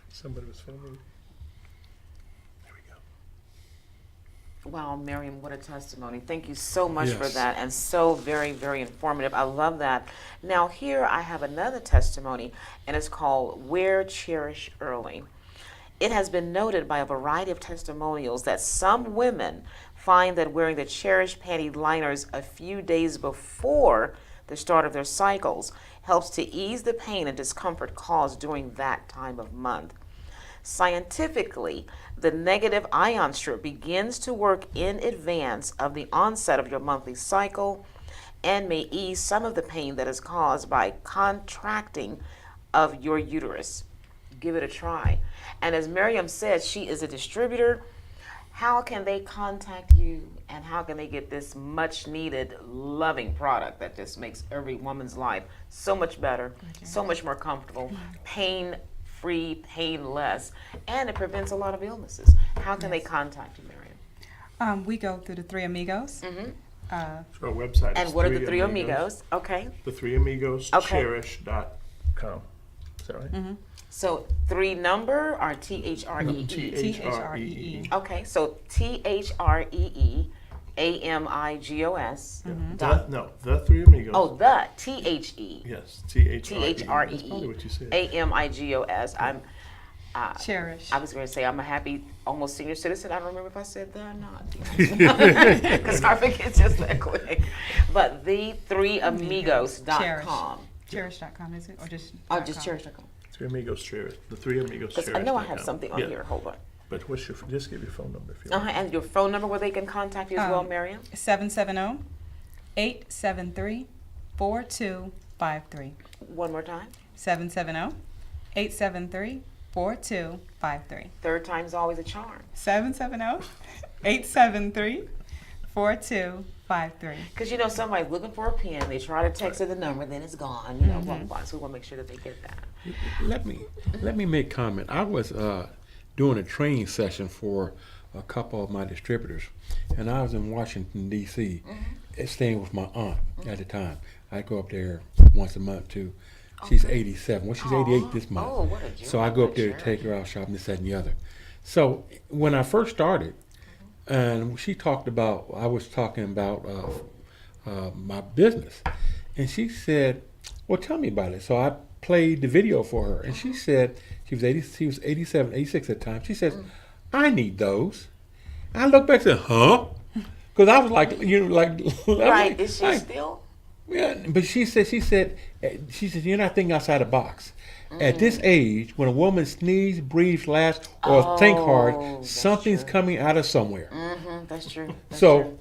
Somebody was filming. There we go. Wow, Maryam, what a testimony. Thank you so much for Yes. that, and so very, very informative. I love that. Now, here I have another testimony, and it's called Wear Cherish Early. It has been noted by a variety of testimonials that some women find that wearing the Cherish panty liners a few days before the start of their cycles helps to ease the pain and discomfort caused during that time of month. Scientifically, the negative ion strip begins to work in advance of the onset of your monthly cycle and may ease some of the pain that is caused by contracting of your uterus. Give it a try. And as Maryam said, she is a distributor. How can they contact you, and how can they get this much needed loving product that just makes every woman's life so much better, so much more comfortable, pain free, painless, and it prevents a lot of illnesses? How can they contact you, Maryam? We go through the Three Amigos. Mm-hmm. So our website And is what are the Three Amigos? Okay. The Three Amigos Okay. Cherish.com. Is that right? Mm-hmm. So 3 number or THREE? THREE. Okay, so THREE AMIGOS. The Three Amigos. Oh, the THE. Yes, THREE. That's probably THREE what you said. AMIGOS. I'm. Cherish. I was going to say I'm a happy, almost senior citizen. I don't remember if I said that or not. Because I forget just that quick. But the 3amigos.com. Cherish.com, is it? Or just Oh, just cherish.com. Three Amigos Cherish. The Three Amigos Cherish. Because I know I have something on here. Hold on. But what's your? Just give your phone number if you like. And your phone number where they can contact you as well, Maryam? 770-873-4253. One more time. 770-873-4253. Third time's always a charm. 770-873-4253. Because you know somebody's looking for a pen, they try to text her the number, then it's gone. You know, blah, blah, blah. So we want to make sure that they get that. Let me make comment. I was doing a training session for a couple of my distributors, and I was in Washington D.C. Staying with my aunt at the time. I go up there once a month too. She's 87. Well, she's 88 this month. Oh, what a joy. So I go up there to take her out shopping, this, that, and the other. So when I first started, and she talked about, I was talking about my business, and she said, "Well, tell me about it." So I played the video for her, and she said she was 87, 86 at the time. She says, "I need those." And I looked back and said, "Huh?" Because I was like, Right? Is she still? Yeah, but she said, you're not thinking outside the box. At this age, when a woman sneezes, breathes, laughs, or think hard, something's coming out of somewhere. Mm-hmm, that's true. So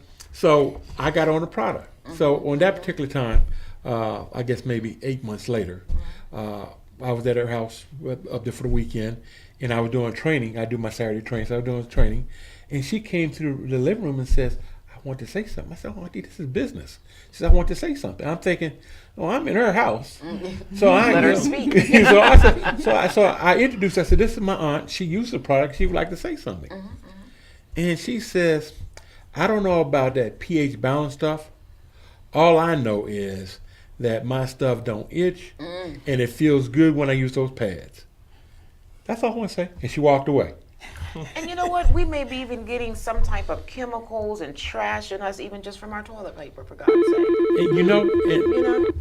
I got on the product. So on that particular time, I guess maybe 8 months later, I was at her house up there for the weekend, and I was doing training. I do my Saturday training, so I was doing training, and she came through the living room and says, "I want to say something." I said, "Oh, Auntie, this is business." She said, "I want to say something." I'm thinking, "Oh, I'm in her house." So Let her speak. so I introduced her. I said, "This is my aunt. She uses the product. She would like to say something." And she says, "I don't know about that pH balance stuff. All I know is that my stuff don't itch, and it feels good when I use those pads." That's all I want to say. And she walked away. And you know what? We may be even getting some type of chemicals and trash in us, even just from our toilet paper, for God's sake. And you know,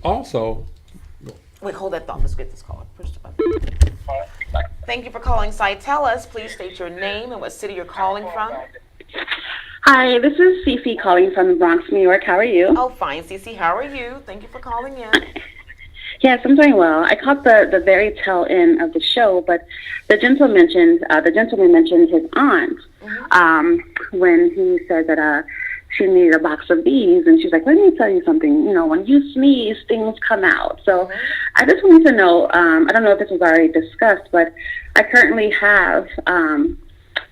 also. Wait, hold that thought. Let's get this call. Push the button. Thank you for calling Tell us. Please state your name and what city you're calling from. Hi, this is Cece calling from the Bronx, New York. How are you? Oh, fine, Cece. How are you? Thank you for calling in. Yes, I'm doing well. I caught the very tail end of the show, but the gentleman mentioned his aunt when he said that she needed a box of these, and she's like, "Let me tell you something. You know, when you sneeze, things come out." So I just wanted to know. I don't know if this was already discussed, but I currently have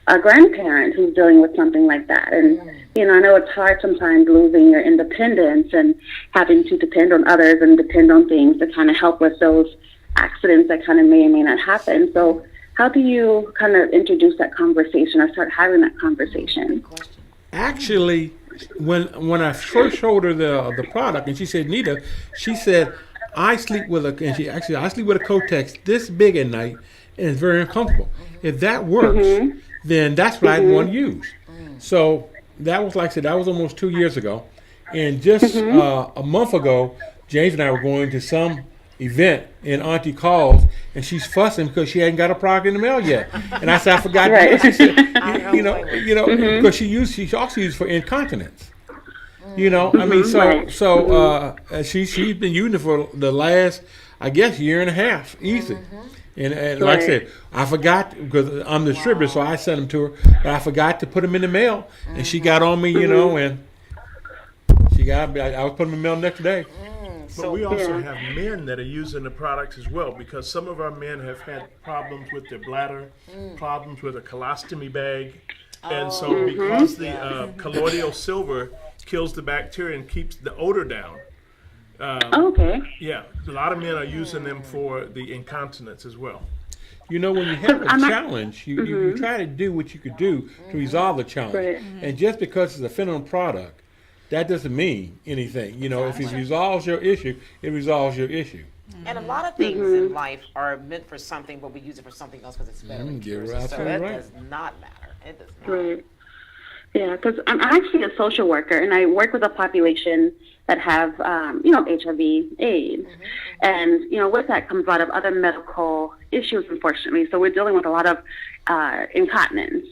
a grandparent who's dealing with something like that, and you know, I know it's hard sometimes losing your independence and having to depend on others and depend on things to kind of help with those accidents that kind of may or may not happen. So how do you kind of introduce that conversation or start having that conversation? Actually, when I first showed her the product and she said, "Nita," she said, I sleep with I sleep with a Kotex this big at night, and it's very uncomfortable. If that works, then that's what I'd want to use. So that was, like I said, that was almost 2 years ago. And just a month ago, James and I were going to some event, and Auntie calls, and she's fussing because she hadn't got a product in the mail yet. And I said, I forgot. Right. She said, because she also used for incontinence. I mean, she's been using it for the last, I guess, year and a half, easy. And like I said, I forgot, because I'm the distributor, so I sent them to her, but I forgot to put them in the mail, and she got on me, and I was putting them in the mail next day. But we also have men that are using the products as well, because some of our men have had problems with their bladder, problems with a colostomy bag. And so because the colloidal silver kills the bacteria and keeps the odor down. Yeah, a lot of men are using them for the incontinence as well. When you have a challenge, you try to do what you could do to resolve the challenge. Right. And just because it's a feminine product, that doesn't mean anything. If it resolves your issue, it resolves your issue. And a lot of things in life are meant for something, but we use it for something else because it's better. You're so absolutely that right. does not matter. It does not. Right. Yeah, because I'm actually a social worker, and I work with a population that have, HIV, AIDS. And, with that comes a lot of other medical issues, unfortunately. So we're dealing with a lot of incontinence.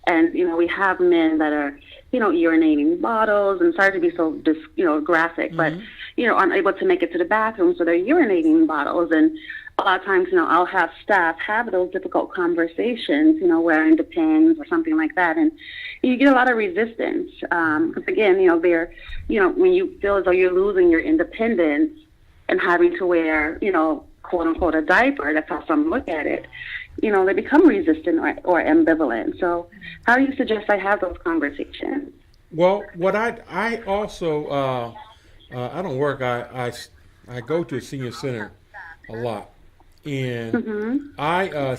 And, we have men that are, urinating bottles, and sorry to be so, graphic, but, unable to make it to the bathroom, so they're urinating bottles. And a lot of times, I'll have staff have those difficult conversations, wearing Depends or something like that. And you get a lot of resistance. Because again, they're, when you feel as though you're losing your independence and having to wear, quote unquote, a diaper, that's how some look at it, they become resistant or ambivalent. So how do you suggest I have those conversations? Well, what I also, I don't work, I go to a senior center a lot. And I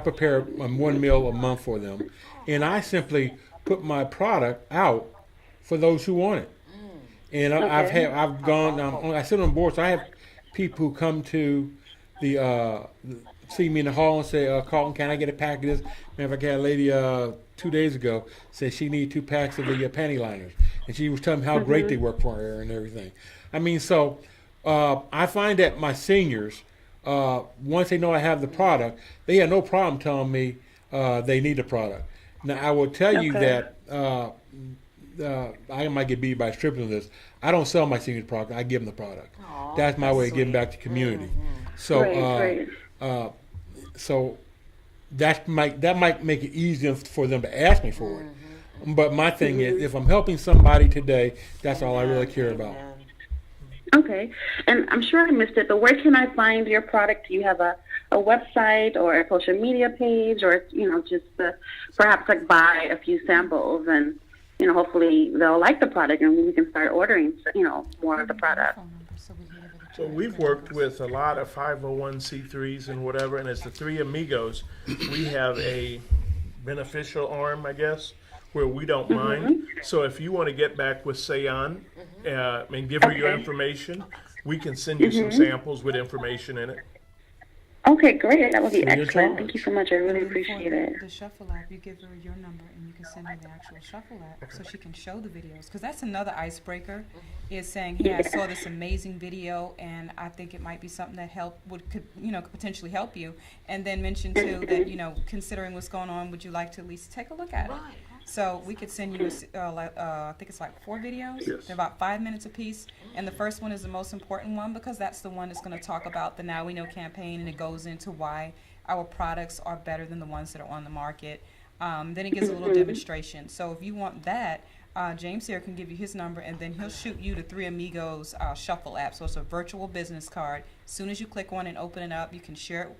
prepare 1 meal a month for them, and I simply put my product out for those who want it. And I sit on board, so I have people who come to see me in the hall and say, Carlton, can I get a pack of this? Matter of fact, I had a lady 2 days ago said she needed 2 packs of the panty liners, and she was telling me how great they work for her and everything. I mean, so I find that my seniors, once they know I have the product, they have no problem telling me they need the product. Now, I will tell you that I might get beat by strippers on this. I don't sell my seniors product. I give them the product. Aww, that's my way of giving sweet. back to the community. So, so that might make it easier for them to ask me for it. But my thing is, if I'm helping somebody today, that's all I really care about. Okay. And I'm sure I missed it, but where can I find your product? Do you have a website or a social media page, or, just perhaps buy a few samples and, hopefully they'll like the product and we can start ordering, more of the product? So we've worked with a lot of 501c3s and whatever, and as the 3 Amigos, we have a beneficial arm, I guess, where we don't mind. So if you want to get back with Sayan and give her your information, we can send you some samples with information in it. Okay, great. That would be excellent. Thank you so much. I really appreciate it. The Shuffle app, you give her your number and you can send her the actual Shuffle app so she can show the videos. Because that's another icebreaker, is saying, hey, I saw this amazing video and I think it might be something that could potentially help you. And then mention too that, considering what's going on, would you like to at least take a look at it? So we could send you, I think it's 4 videos. Yes. They're about 5 minutes apiece. And the first one is the most important one because that's the one that's going to talk about the Now We Know campaign, and it goes into why our products are better than the ones that are on the market. Then it gives a little demonstration. So if you want that, James here can give you his number, and then he'll shoot you the 3 Amigos Shuffle app. So it's a virtual business card. As soon as you click on and open it up, you can share it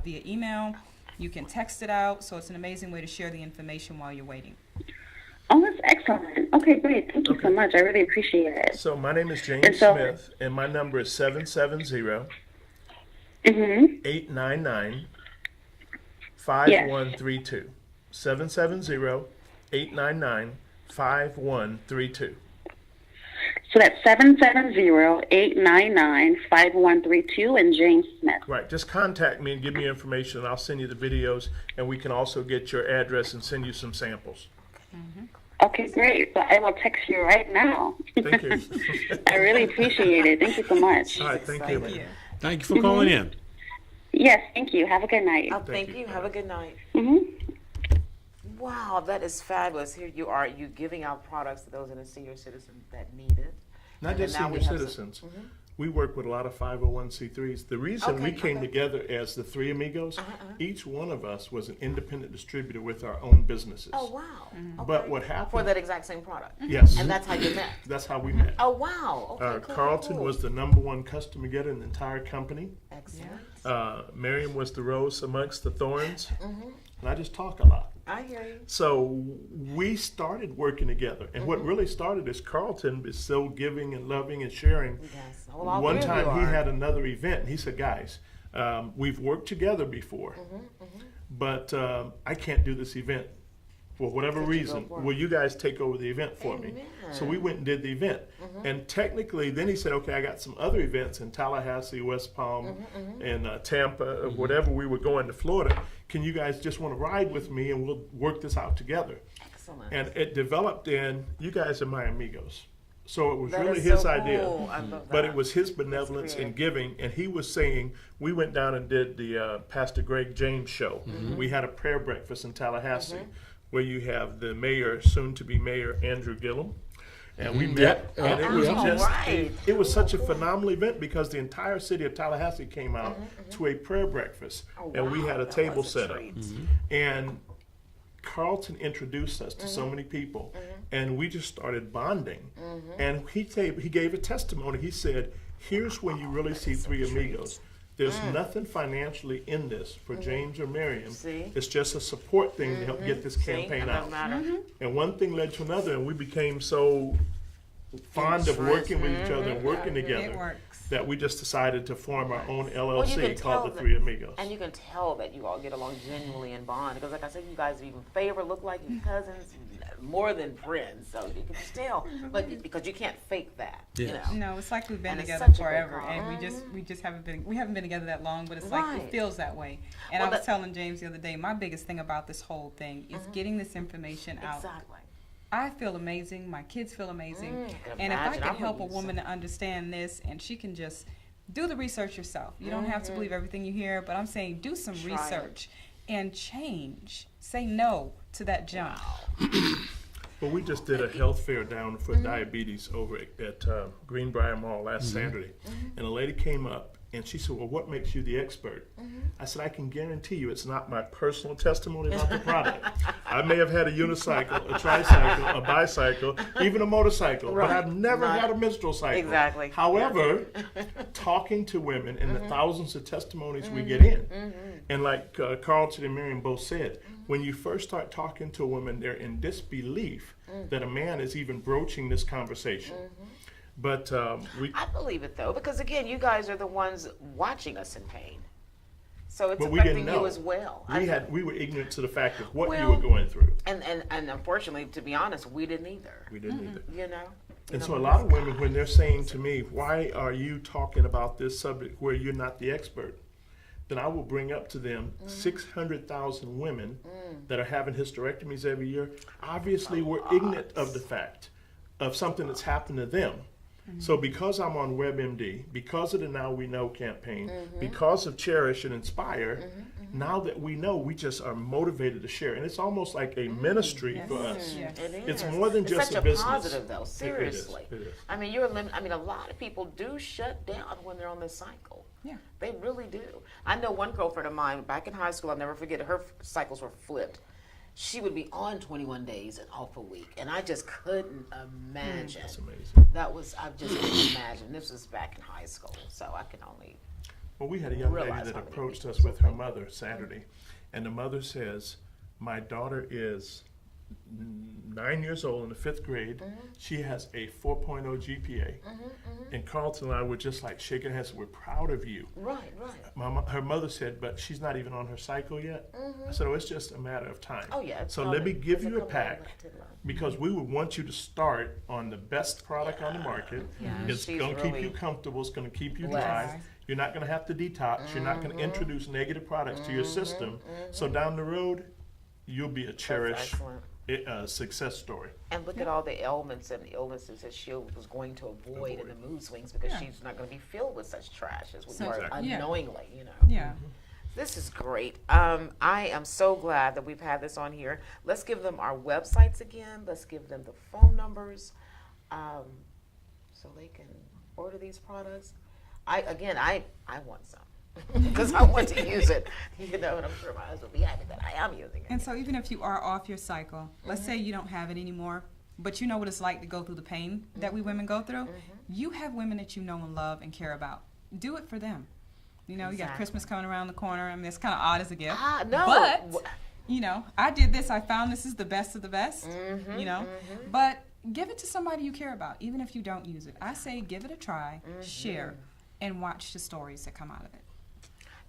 via email. You can text it out. So it's an amazing way to share the information while you're waiting. Oh, that's excellent. Okay, great. Thank you so much. I really appreciate it. So my name is James Smith, and my number is 770-899-5132. 770-899-5132. So that's 770-899-5132 and James Smith. Right. Just contact me and give me information, and I'll send you the videos, and we can also get your address and send you some samples. Okay, great. So I will text you right now. Thank you. I really appreciate it. Thank you so much. All right. Thank you. Thank you for calling in. Yes, thank you. Have a good night. Oh, thank you. Have a good night. Mm-hmm. Wow, that is fabulous. Here you are, you giving out products to those in the senior citizens that need it. Not And just then now senior we have citizens. some- We work with a lot of 501c3s. The reason we Okay, came okay. together as the three Amigos, each one of us was an independent distributor with our own businesses. Oh, wow. But Okay. what happened? For that exact same product? Yes. And that's how you met? That's how we met. Oh, wow. Okay, cool, Carlton cool. was the #1 customer getter in the entire company. Excellent. Maryam was the rose amongst the thorns. Mm-hmm. And I just talk a lot. I hear you. So we started working together. And what really started is Carlton is so giving and loving and sharing. Yes. Well, all One three of time you he are. had another event and he said, guys, we've worked together before, but I can't do this event for whatever Could you go reason. for it? Will you guys take over the event for me? Amen. So we went and did the event. And technically, then he said, okay, I got some other events in Tallahassee, West Palm, and Tampa, whatever we were going to Florida. Can you guys just want to ride with me and we'll work this out together? Excellent. And it developed in, you guys are my amigos. So it was That really is his so idea. cool. I love But that. it was his benevolence in giving. And he was saying, we went down and did the Pastor Greg James show. We had a prayer breakfast in Tallahassee where you have the mayor, soon to be Mayor Andrew Gillum. And we met, and it was just, it was such a phenomenal event because the entire city of Tallahassee came out to a prayer breakfast. And we had a table set up. And Carlton introduced us to so many people, and we just started bonding. And he gave a testimony. He said, here's when you really see three amigos. There's nothing financially in this for James or Maryam. See? It's just a support thing to help get this campaign It out. doesn't matter. And one thing led to another, and we became so fond of working with each other and working together It works. that we just decided to form our own Well, you can LLC tell called the that- Three Amigos. And you can tell that you all get along genuinely and bond. Because like I said, you guys even favor, look like your cousins, more than friends. So you can just tell. But because you can't fake that, you know. No, it's like we've been And it's together such a good forever, call. and we just haven't been together that long, but it's like Right. it feels that way. And Well, I was that- telling James the other day, my biggest thing about this whole thing is getting this information out. Exactly. I feel amazing. My kids feel amazing. I can And if I imagine. can I help a wouldn't woman to understand this, and she can just do the research yourself. You don't have to believe everything you hear, but I'm saying do some Try it. research and change. Say no to that junk. Well, we just did a health fair down for diabetes over at Greenbrier Mall last Saturday. And a lady came up and she said, well, what makes you the expert? I said, I can guarantee you it's not my personal testimony about the product. I may have had a unicycle, a tricycle, a bicycle, even a motorcycle, but I've never had a menstrual cycle. Exactly. However, talking to women and the thousands of testimonies we get in, and like Carlton and Maryam both said, when you first start talking to a woman, they're in disbelief that a man is even broaching this conversation. But I believe it though, because again, you guys are the ones watching us in pain. So it's but we didn't affecting know. you as well. We were ignorant to the fact of what you Well, were going through. And unfortunately, to be honest, we didn't either. We didn't either. You know? And so a lot of women, when they're saying to me, why are you talking about this subject where you're not the expert? Then I will bring up to them 600,000 women that are having hysterectomies every year. Obviously, we're ignorant of the fact of something that's happened to them. So because I'm on WebMD, because of the Now We Know campaign, because of Cherish and Inspire, now that we know, we just are motivated to share. And it's almost like a ministry for us. Yes. It is. It's more than just such a business. positive though. Seriously. It is. I mean, a lot of people do shut down when they're on this cycle. Yeah. They really do. I know one girlfriend of mine back in high school. I'll never forget it. Her cycles were flipped. She would be on 21 days and off a week, and I just couldn't imagine. That's amazing. I just couldn't imagine. This was back in high school, so I can only. Well, we had a young lady realize that how many approached people us with her so mother Saturday, and the mother says, my daughter is 9 years old in the 5th grade. She has a 4.0 GPA. And Carlton and I were just like shaking heads. We're proud of you. Right. Her mother said, but she's not even on her cycle yet. I said, oh, it's just a matter of time. Oh, yeah. So let me give you a pack, because we would want you to start on the best product on the market. It's going to keep you comfortable. It's going to keep you dry. You're not going to have to detox. You're not going to introduce negative products to your system. So down the road, you'll be a cherished success story. And look at all the ailments and illnesses that she was going to avoid in the mood swings, because she's not going to be filled with such trash as we were unknowingly, you know. Yeah. This is great. I am so glad that we've had this on here. Let's give them our websites again. Let's give them the phone numbers, so they can order these products. I want some. Because I want to use it, you know, and I'm sure my husband will be happy that I am using it. And so even if you are off your cycle, let's say you don't have it anymore, but you know what it's like to go through the pain that we women go through, you have women that you know and love and care about. Do it for them. You know, you got Christmas coming around the corner. I mean, it's kind of odd as a gift. No. But, you know, I did this. I found this is the best of the best, you know. But give it to somebody you care about, even if you don't use it. I say give it a try, share, and watch the stories that come out of it.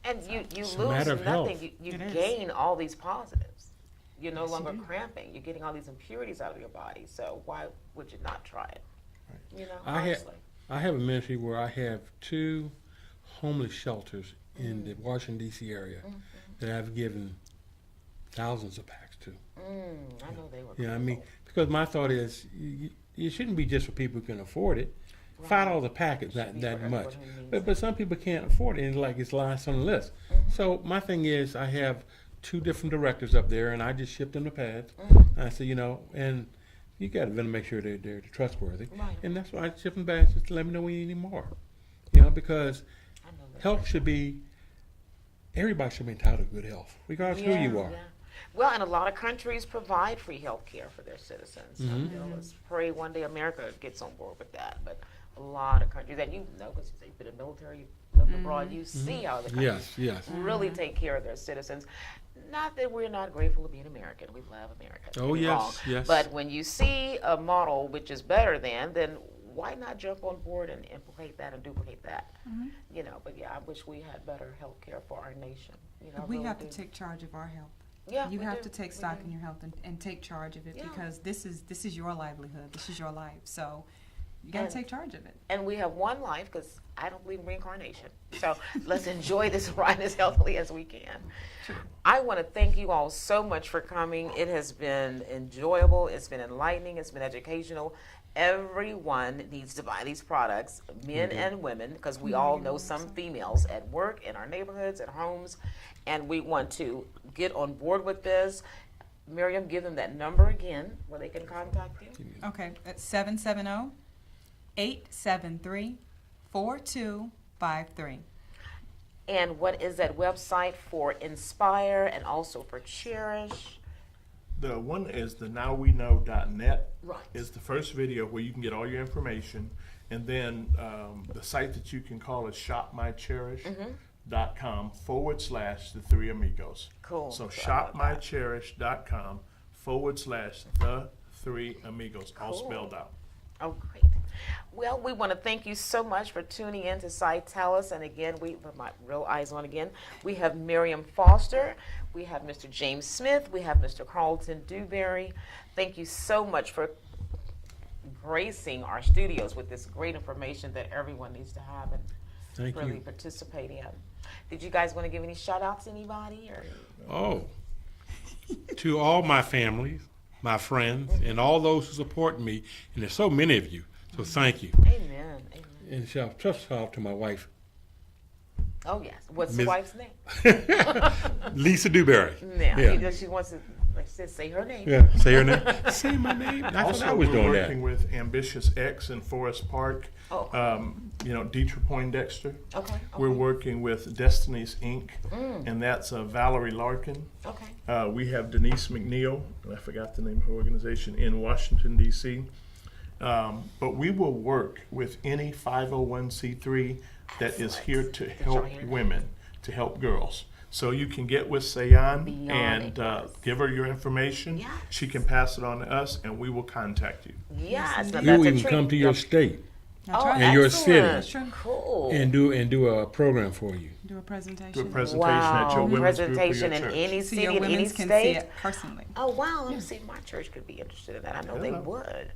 And you lose nothing. You gain all these positives. You're no longer cramping. You're getting all these impurities out of your body. So why would you not try it? Right. You know, I have a ministry where I have 2 homeless shelters in the Washington, D.C. area that I've given thousands of packs to. I know they were. Yeah, I mean, because my thought is, you shouldn't be just for people who can afford it. $5 a pack is not that much, but some people can't afford it, and it's last on the list. So my thing is, I have 2 different directors up there, and I just ship them the pads. And I say, you know, and you got to make sure they're trustworthy, and that's why I ship them pads, just to let me know when you need more. You know, because health should be, everybody should be entitled to good health, regardless of who you are. Well, and a lot of countries provide free health care for their citizens. You know, let's pray one day America gets on board with that. But a lot of countries, and you know, because you've been in the military, you lived abroad, you see how the countries really take care of their citizens. Not that we're not grateful to be an American. We love America. Oh, yes. But when you see a model which is better than, then why not jump on board and implement that and duplicate that? You know, but I wish we had better health care for our nation. You know, we have to take charge of our health. Yeah, you have to take stock in your health and take charge of it, because this is your livelihood. This is your life. So you got to take charge of it. And we have one life, because I don't believe in reincarnation. So let's enjoy this ride as healthily as we can. I want to thank you all so much for coming. It has been enjoyable. It's been enlightening. It's been educational. Everyone needs to buy these products, men and women, because we all know some females at work, in our neighborhoods, at homes, and we want to get on board with this. Maryam, give them that number again where they can contact you. Okay, it's 770-873-4253. And what is that website for Nspire and also for Cherish? The one is the nowweknow.net. Right. Is the first video where you can get all your information. And then the site that you can call is shopmycherish.com/the 3 Amigos. Cool. So shopmycherish.com/the 3 Amigos, all spelled out. Oh, great. Well, we want to thank you so much for tuning in to Cytellus. And again, we put my real eyes on again. We have Maryam Foster. We have Mr. James Smith. We have Mr. Carlton Dewberry. Thank you so much for gracing our studios with this great information that everyone needs to have and really participate in. Did you guys want to give any shout outs to anybody? To all my families, my friends, and all those who support me, and there's so many of you, so thank you. Amen. And shout out to my wife. Oh, yes. What's the wife's name? Lisa Dewberry. Yeah. She wants to say her name. Yeah, say her name. Say my name. Also, we're working with Ambitious X in Forest Park. Dietrich Poindexter. Okay. We're working with Destiny's Inc., and that's Valerie Larkin. Okay. We have Denise McNeil, and I forgot the name of her organization, in Washington, D.C. But we will work with any 501c3 that is here to help women, to help girls. So you can get with Sayan Beyond and it, yes. give her your information. Yes. She can pass it on to us, and we will contact you. Yes, now You that's a even treat. come to your state That's Oh, right. and your excellent. city Cool. and do a program for you. Do a presentation. Do a presentation at your Wow, women's group or your presentation in church. any So city, your in any women's can see state. it personally. Oh wow, let me see if my church could be interested in that. I know they Yeah. would.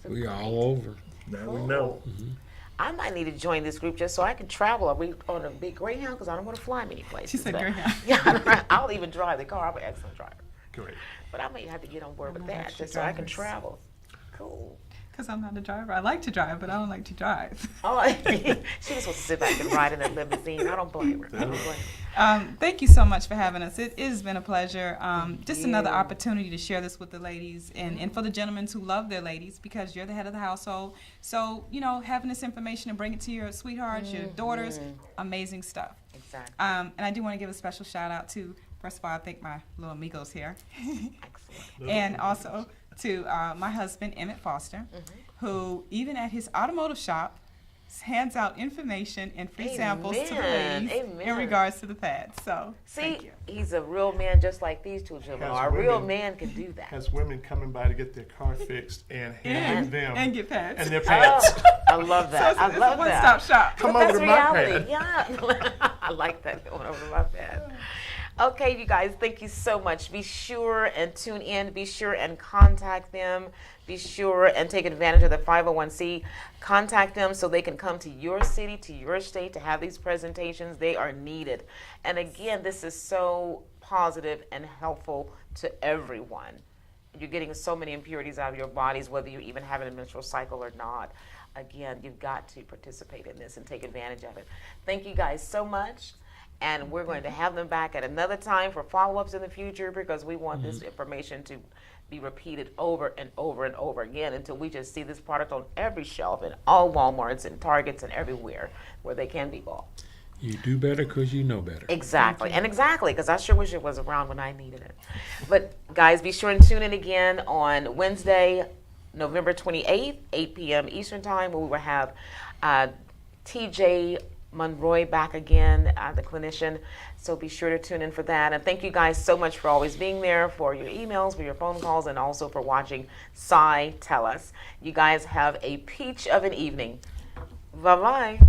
We are all over. Now we know. I might need to join this group just so I can travel. Are we on a big Greyhound? Because I don't want to fly many places. She said but- Greyhound. Yeah, I'll even drive the car. I'm an excellent driver. Great. But I may have to get on board with not that actually just so I can drivers. travel. Cool. Because I'm not a driver. I like to drive, but I don't like to drive. Oh, she just wants to sit back and ride in a limousine. I don't blame her. I don't blame her. Thank you so much for having us. It has been a pleasure. Just another you. opportunity to share this with the ladies and for the gentlemen who love their ladies, because you're the head of the household. So, having this information and bring it to your sweethearts, your daughters, amazing stuff. Exactly. And I do want to give a special shout out to, first of all, I think my little amigos here. Excellent. And also to my husband, Emmett Foster, who even at his automotive shop hands out information and free samples to the Amen. ladies in Amen. regards to the pads. So, See, thank you. he's a real man just like these two gentlemen Has are. A real women- man can do that. Has women coming by to get their car fixed and handing them And get pads. and their pads. Oh, I love that. So I it's love a that. one-stop shop. Come But over that's to my reality. pad. Yeah. I like that going over to my pad. Okay, you guys, thank you so much. Be sure and tune in. Be sure and contact them. Be sure and take advantage of the 501c. Contact them so they can come to your city, to your state to have these presentations. They are needed. And again, this is so positive and helpful to everyone. You're getting so many impurities out of your bodies, whether you even have a menstrual cycle or not. Again, you've got to participate in this and take advantage of it. Thank you guys so much. And we're going to have them back at another time for follow-ups in the future, because we want this information to be repeated over and over and over again until we just see this product on every shelf in all Walmarts and Targets and everywhere where they can be bought. You do better because you know better. Exactly, and exactly, because I sure wish it was around when I needed it. But guys, be sure and tune in again on Wednesday, November 28th, 8 p.m. Eastern Time, where we will have TJ Monroy back again, the clinician. So be sure to tune in for that. And thank you guys so much for always being there, for your emails, for your phone calls, and also for watching Sci Tell Us. You guys have a peach of an evening. Bye-bye.